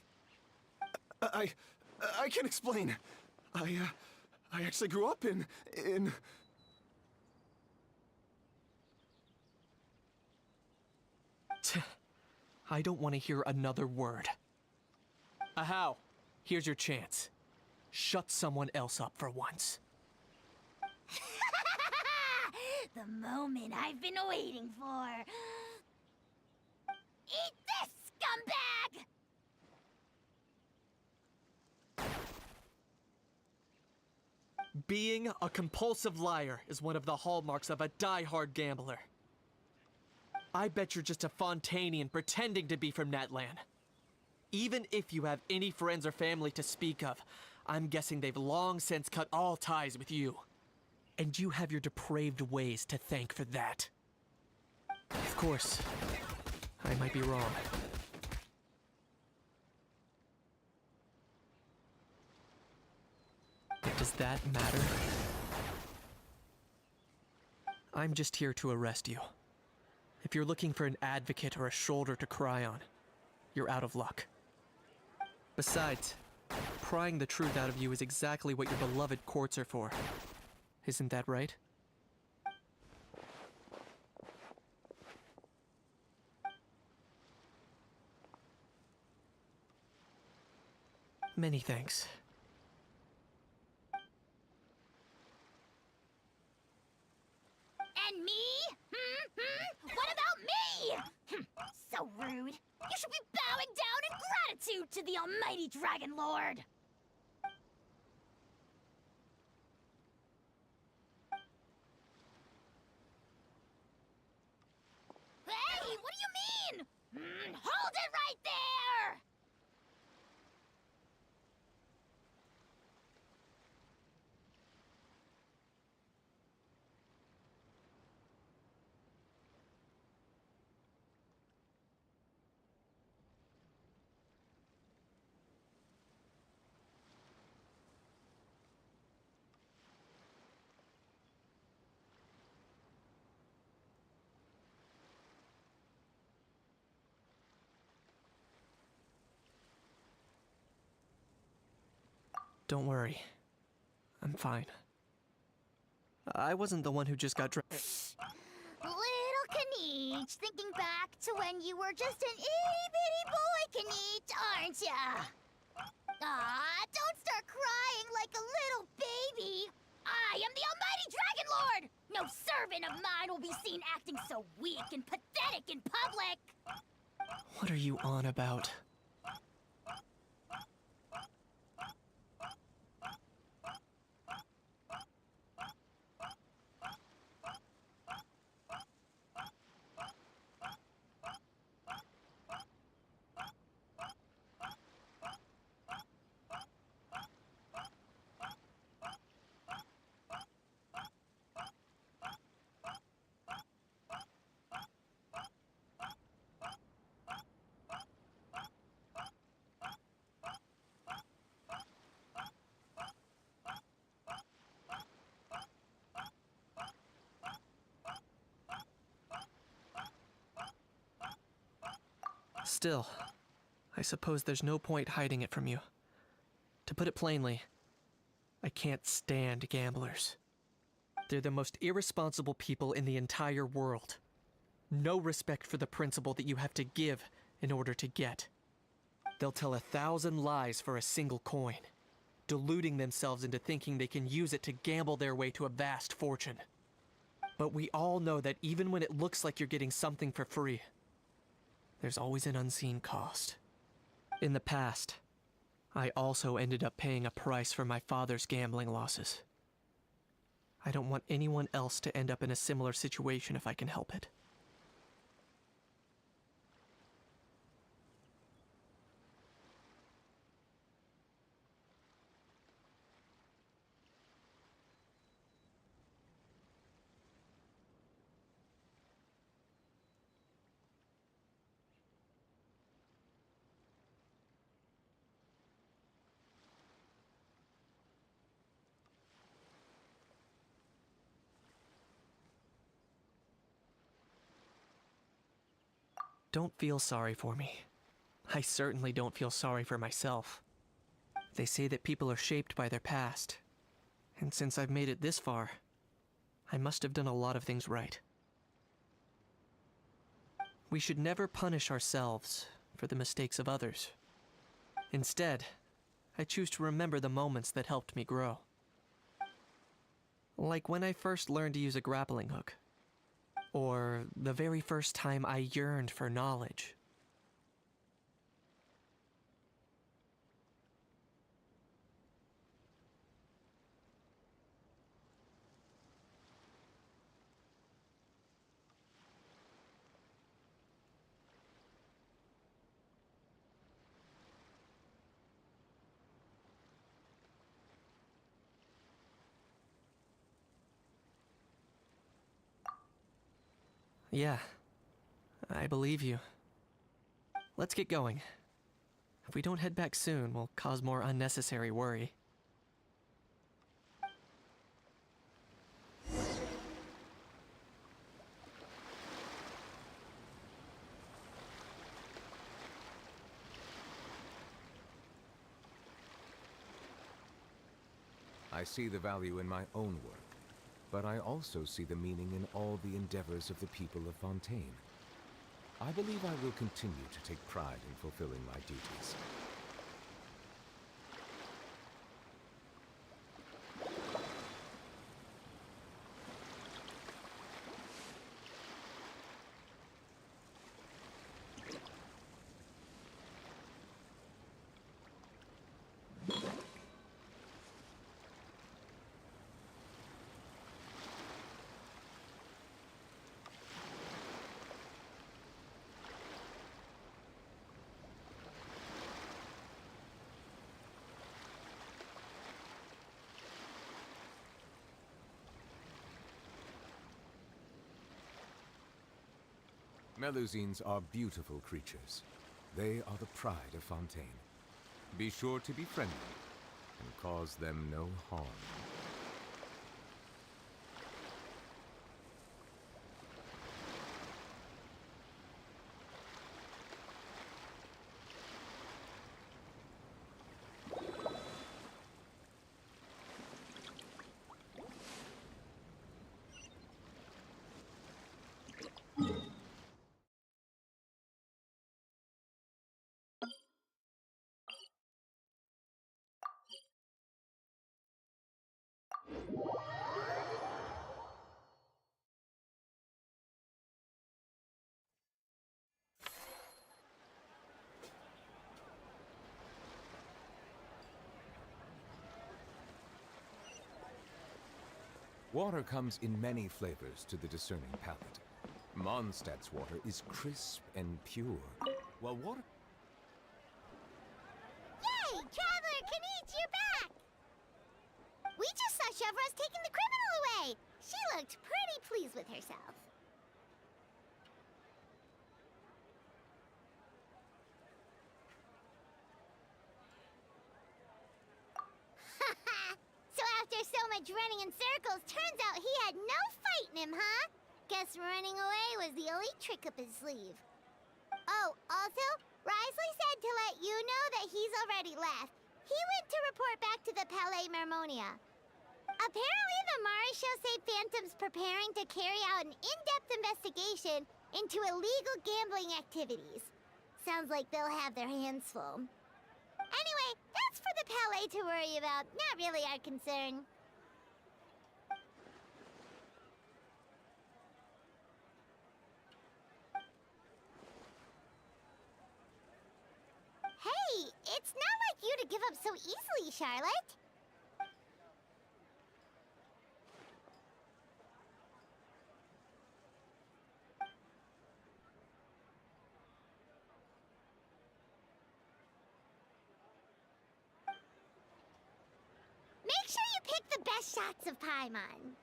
I can explain. I actually grew up in... I don't want to hear another word. Ahau, here's your chance. Shut someone else up for once. The moment I've been waiting for. Eat this, scumbag! Being a compulsive liar is one of the hallmarks of a die-hard gambler. I bet you're just a Fontanian pretending to be from Natlan. Even if you have any friends or family to speak of, I'm guessing they've long since cut all ties with you. And you have your depraved ways to thank for that. Of course, I might be wrong. But does that matter? I'm just here to arrest you. If you're looking for an advocate or a shoulder to cry on, you're out of luck. Besides, prying the truth out of you is exactly what your beloved courts are for. Isn't that right? Many thanks. And me? What about me? So rude. You should be bowing down in gratitude to the almighty Dragon Lord. Hey, what do you mean? Hold it right there! Don't worry. I'm fine. I wasn't the one who just got Little Kniech, thinking back to when you were just an itty-bitty boy, Kniech, aren't ya? Ah, don't start crying like a little baby. I am the almighty Dragon Lord! No servant of mine will be seen acting so weak and pathetic in public! What are you on about? Still, I suppose there's no point hiding it from you. To put it plainly, I can't stand gamblers. They're the most irresponsible people in the entire world. No respect for the principle that you have to give in order to get. They'll tell 1,000 lies for a single coin, deluding themselves into thinking they can use it to gamble their way to a vast fortune. But we all know that even when it looks like you're getting something for free, there's always an unseen cost. In the past, I also ended up paying a price for my father's gambling losses. I don't want anyone else to end up in a similar situation if I can help it. Don't feel sorry for me. I certainly don't feel sorry for myself. They say that people are shaped by their past. And since I've made it this far, I must have done a lot of things right. We should never punish ourselves for the mistakes of others. Instead, I choose to remember the moments that helped me grow. Like when I first learned to use a grappling hook. Or the very first time I yearned for knowledge. Yeah, I believe you. Let's get going. If we don't head back soon, we'll cause more unnecessary worry. I see the value in my own work, but I also see the meaning in all the endeavors of the people of Fontaine. I believe I will continue to take pride in fulfilling my duties. Melusines are beautiful creatures. They are the pride of Fontaine. Be sure to be friendly and cause them no harm. Water comes in many flavors to the discerning palate. Mondstadt's water is crisp and pure, while water... Yay! Traveler Kaniche, you're back! We just saw Chevro's taking the criminal away. She looked pretty pleased with herself. So after so much running in circles, turns out he had no fight in him, huh? Guess running away was the only trick up his sleeve. Oh, also, Risley said to let you know that he's already left. He went to report back to the Palais Mermonia. Apparently the Marisho say Phantom's preparing to carry out an in-depth investigation into illegal gambling activities. Sounds like they'll have their hands full. Anyway, that's for the Palais to worry about, not really our concern. Hey, it's not like you to give up so easily, Charlotte. Make sure you pick the best shots of Paimon.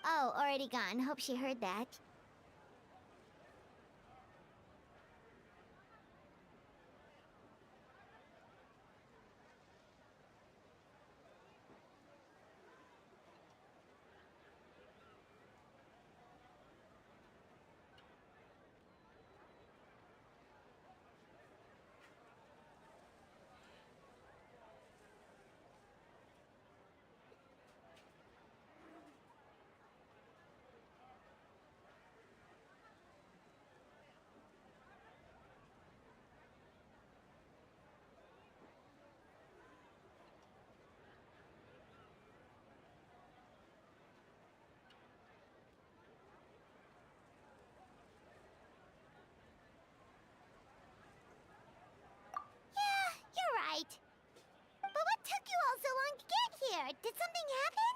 Oh, already gone. Hope she heard that. there? Did something happen?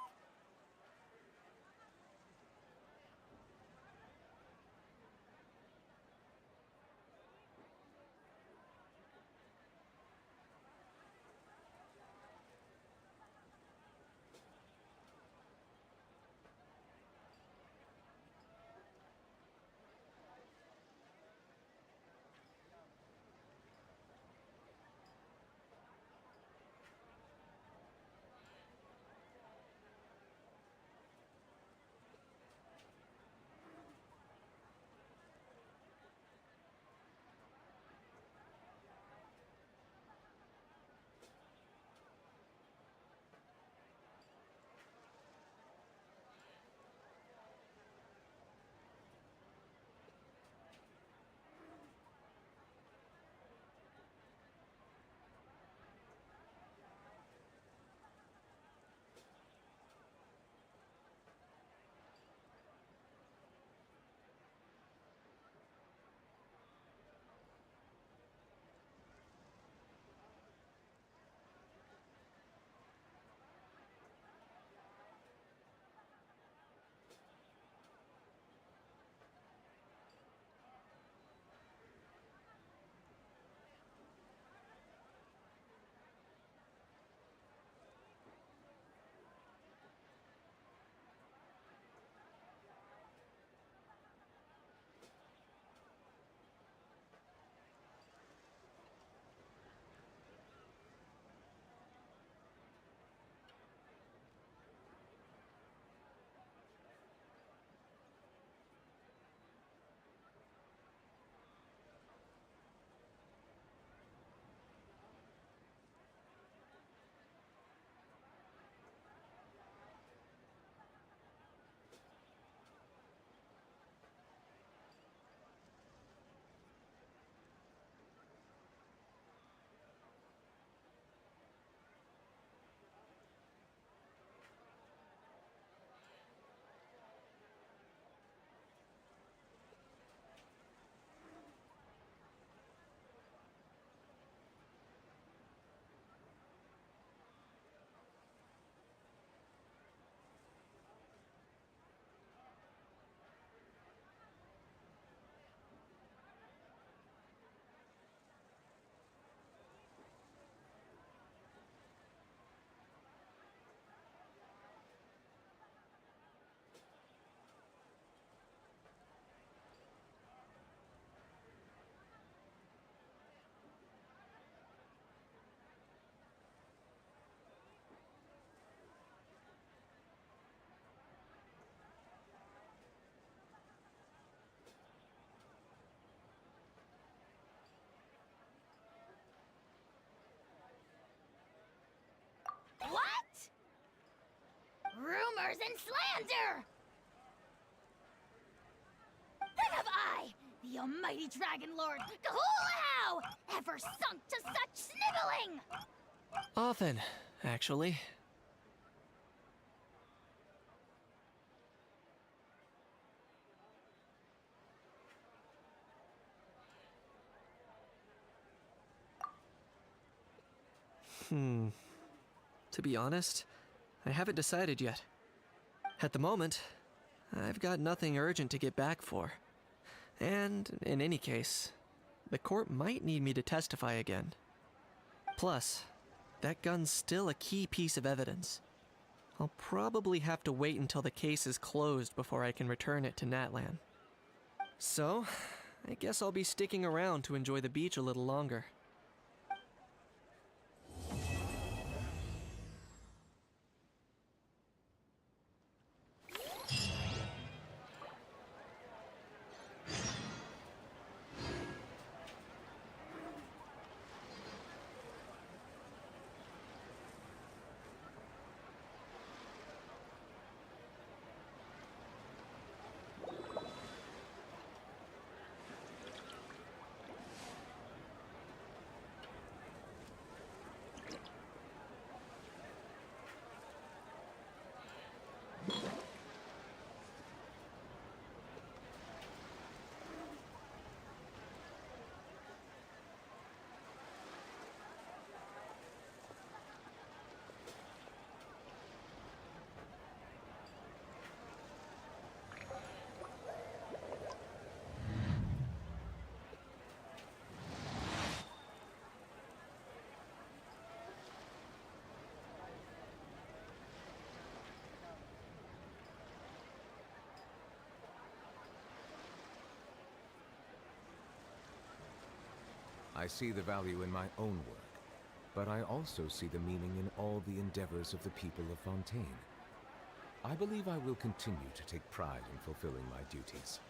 What? Rumors and slander! When have I, the almighty Dragon Lord, Kahulahau, ever sunk to such sniveling? Often, actually. To be honest, I haven't decided yet. At the moment, I've got nothing urgent to get back for. And, in any case, the court might need me to testify again. Plus, that gun's still a key piece of evidence. I'll probably have to wait until the case is closed before I can return it to Natlan. So, I guess I'll be sticking around to enjoy the beach a little longer. I see the value in my own work, but I also see the meaning in all the endeavors of the people of Fontaine. I believe I will continue to take pride in fulfilling my duties.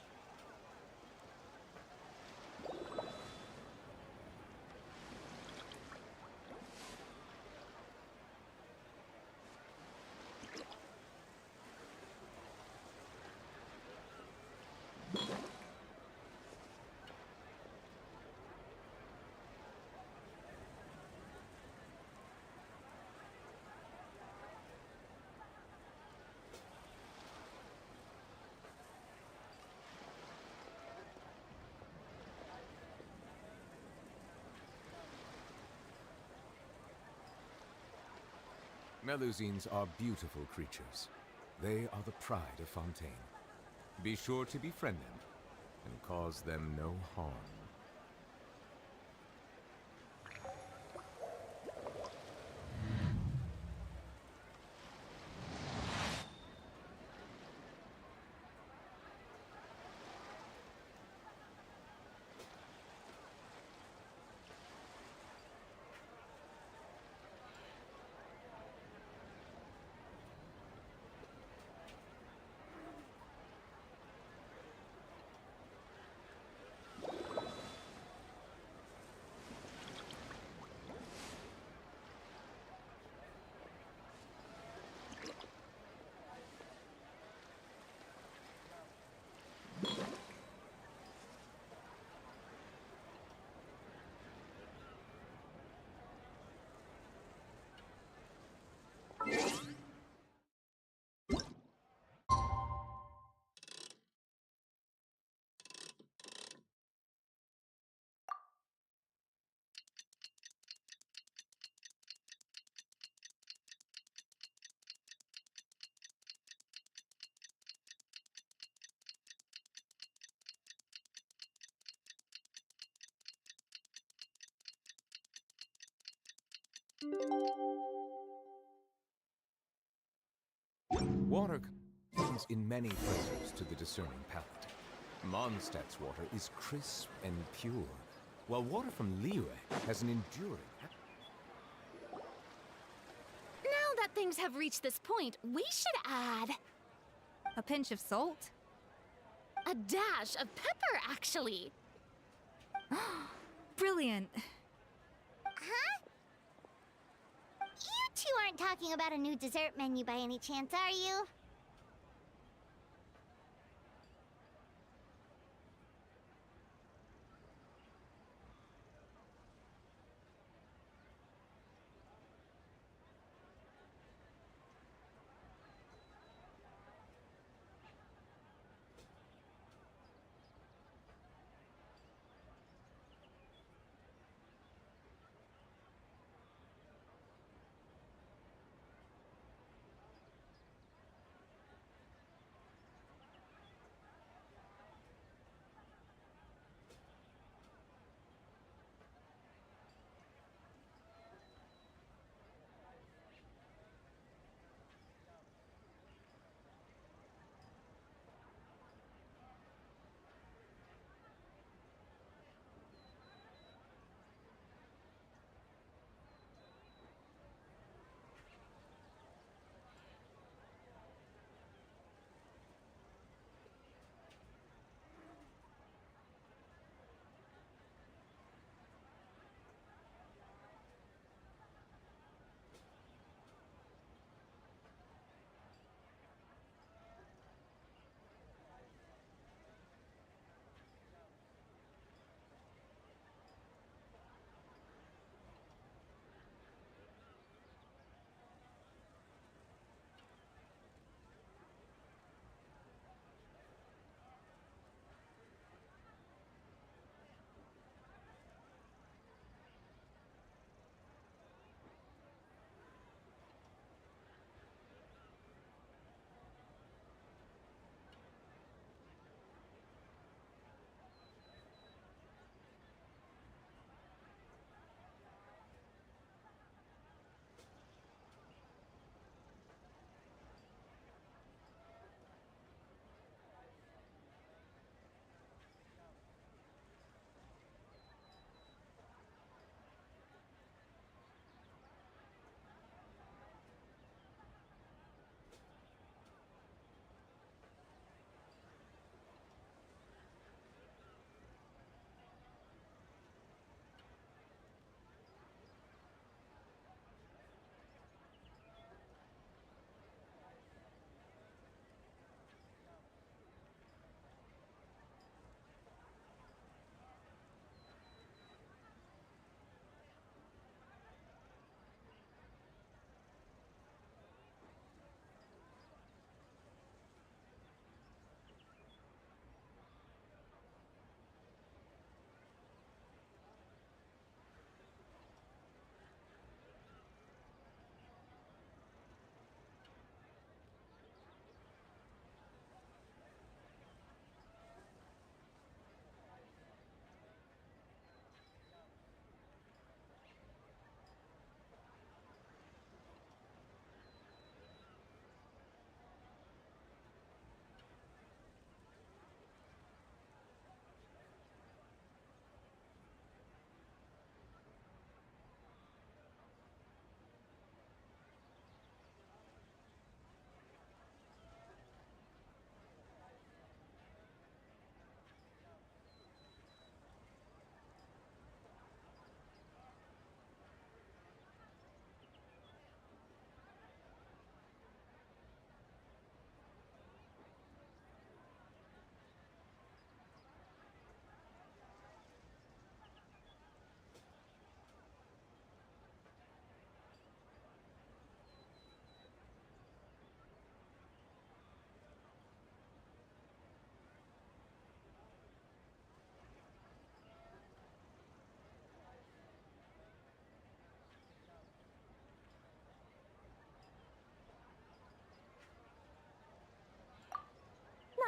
Melusines are beautiful creatures. They are the pride of Fontaine. Be sure to befriend them and cause them no harm. Water comes in many flavors to the discerning palate. Mondstadt's water is crisp and pure, while water from Liyue has an enduring... Now that things have reached this point, we should add A pinch of salt? a dash of pepper, actually. Brilliant. Huh? You two aren't talking about a new dessert menu by any chance, are you?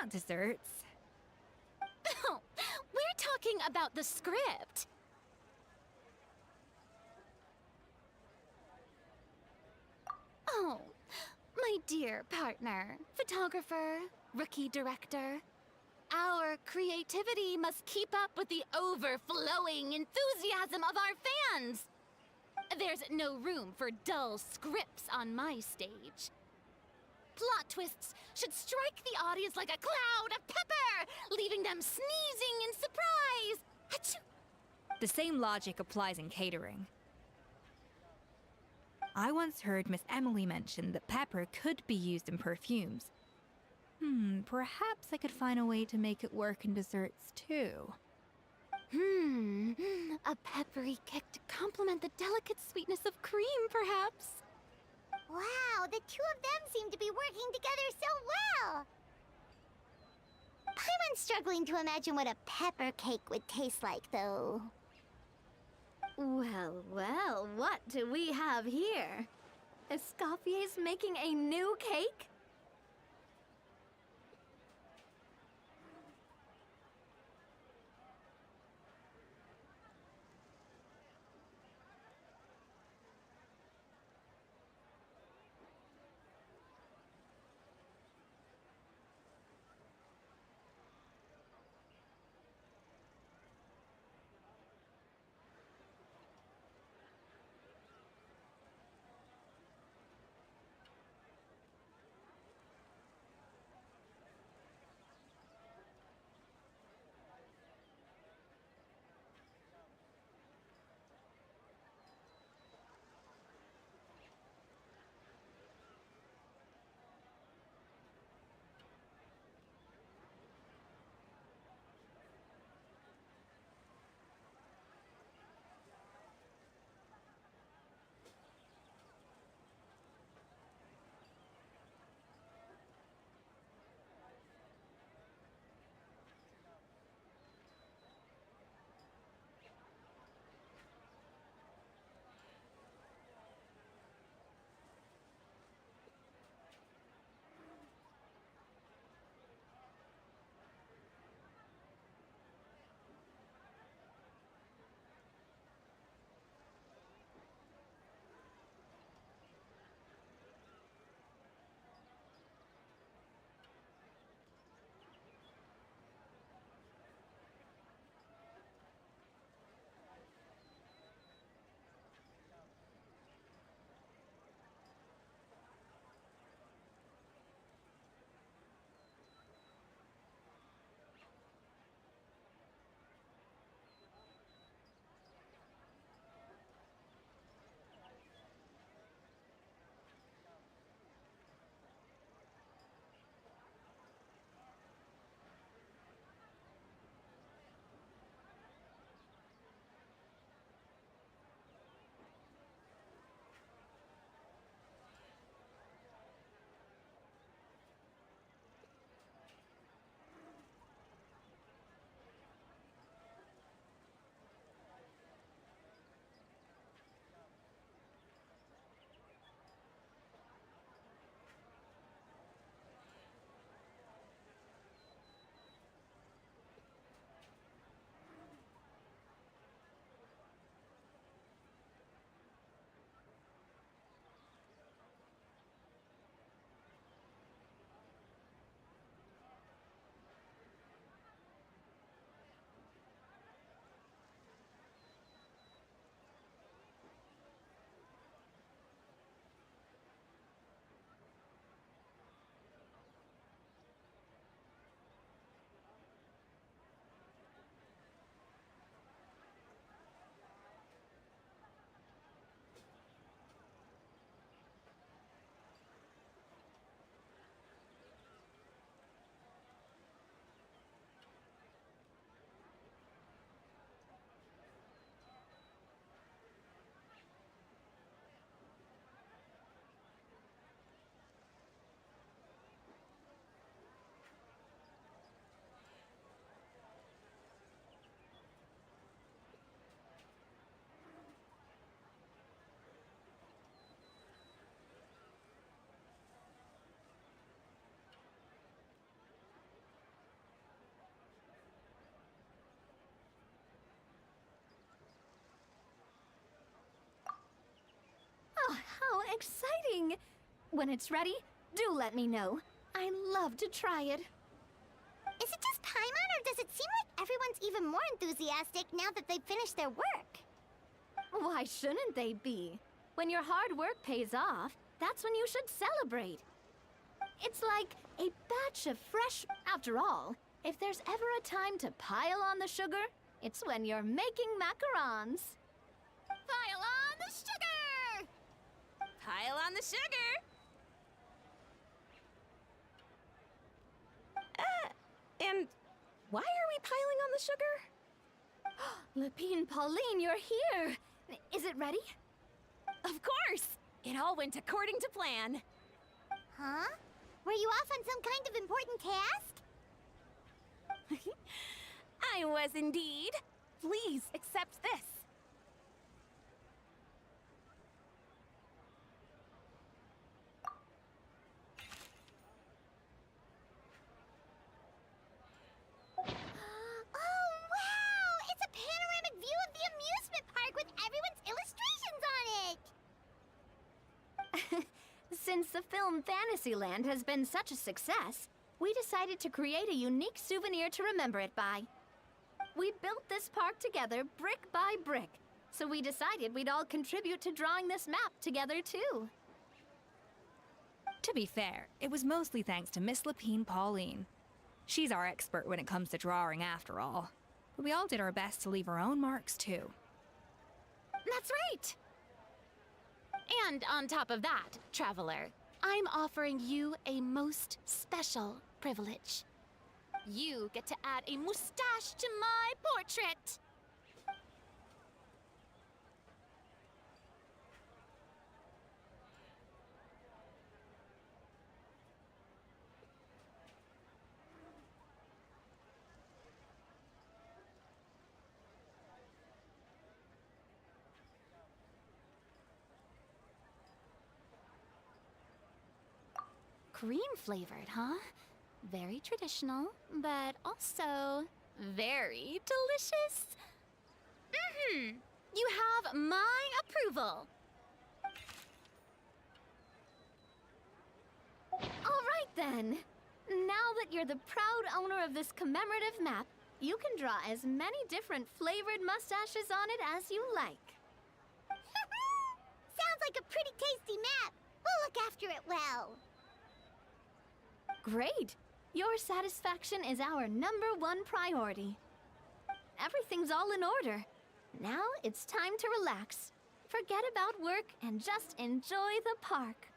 not desserts. Oh, we're talking about the script. Oh, my dear partner, photographer, rookie director. Our creativity must keep up with the overflowing enthusiasm of our fans. There's no room for dull scripts on my stage. Plot twists should strike the audience like a cloud of pepper, leaving them sneezing in surprise. Achoo! The same logic applies in catering. I once heard Miss Emily mention that pepper could be used in perfumes. Perhaps I could find a way to make it work in desserts too. A peppery kick to complement the delicate sweetness of cream, perhaps. Wow, the two of them seem to be working together so well! Paimon's struggling to imagine what a pepper cake would taste like, though. Well, well, what do we have here? Escoffier's making a new cake? exciting! When it's ready, do let me know. I love to try it. Is it just Paimon, or does it seem like everyone's even more enthusiastic now that they've finished their work? Why shouldn't they be? When your hard work pays off, that's when you should celebrate. It's like a batch of fresh... After all, if there's ever a time to pile on the sugar, it's when you're making macarons. Pile on the sugar! Pile on the sugar! And why are we piling on the sugar? Lepine Pauline, you're here! Is it ready? Of course! It all went according to plan. Huh? Were you off on some kind of important task? I was indeed. Please accept this. Oh, wow! It's a panoramic view of the amusement park with everyone's illustrations on it! Since the film Fantasyland has been such a success, we decided to create a unique souvenir to remember it by. We built this park together brick by brick, so we decided we'd all contribute to drawing this map together too. To be fair, it was mostly thanks to Miss Lepine Pauline. She's our expert when it comes to drawing after all. But we all did our best to leave our own marks too. That's right! And on top of that, Traveler, I'm offering you a most special privilege. You get to add a mustache to my portrait! Cream flavored, huh? Very traditional, but also very delicious. You have my approval. All right then. Now that you're the proud owner of this commemorative map, you can draw as many different flavored mustaches on it as you like. Sounds like a pretty tasty map. We'll look after it well. Great! Your satisfaction is our #1 priority. Everything's all in order. Now it's time to relax. Forget about work and just enjoy the park.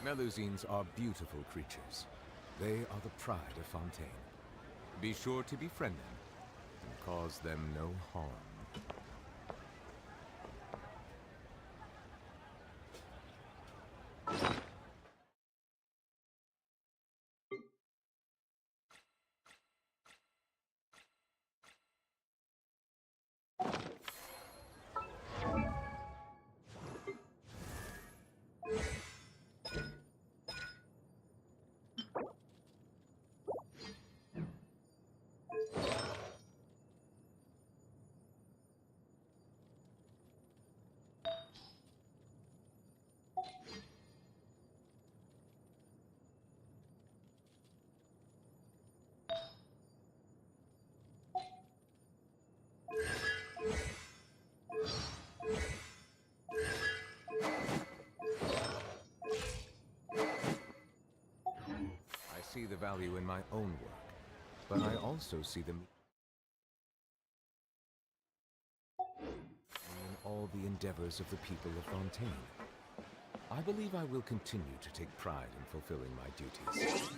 Melusines are beautiful creatures. They are the pride of Fontaine. Be sure to befriend them and cause them no harm. I see the value in my own work, but I also see the meaning in all the endeavors of the people of Fontaine. I believe I will continue to take pride in fulfilling my duties.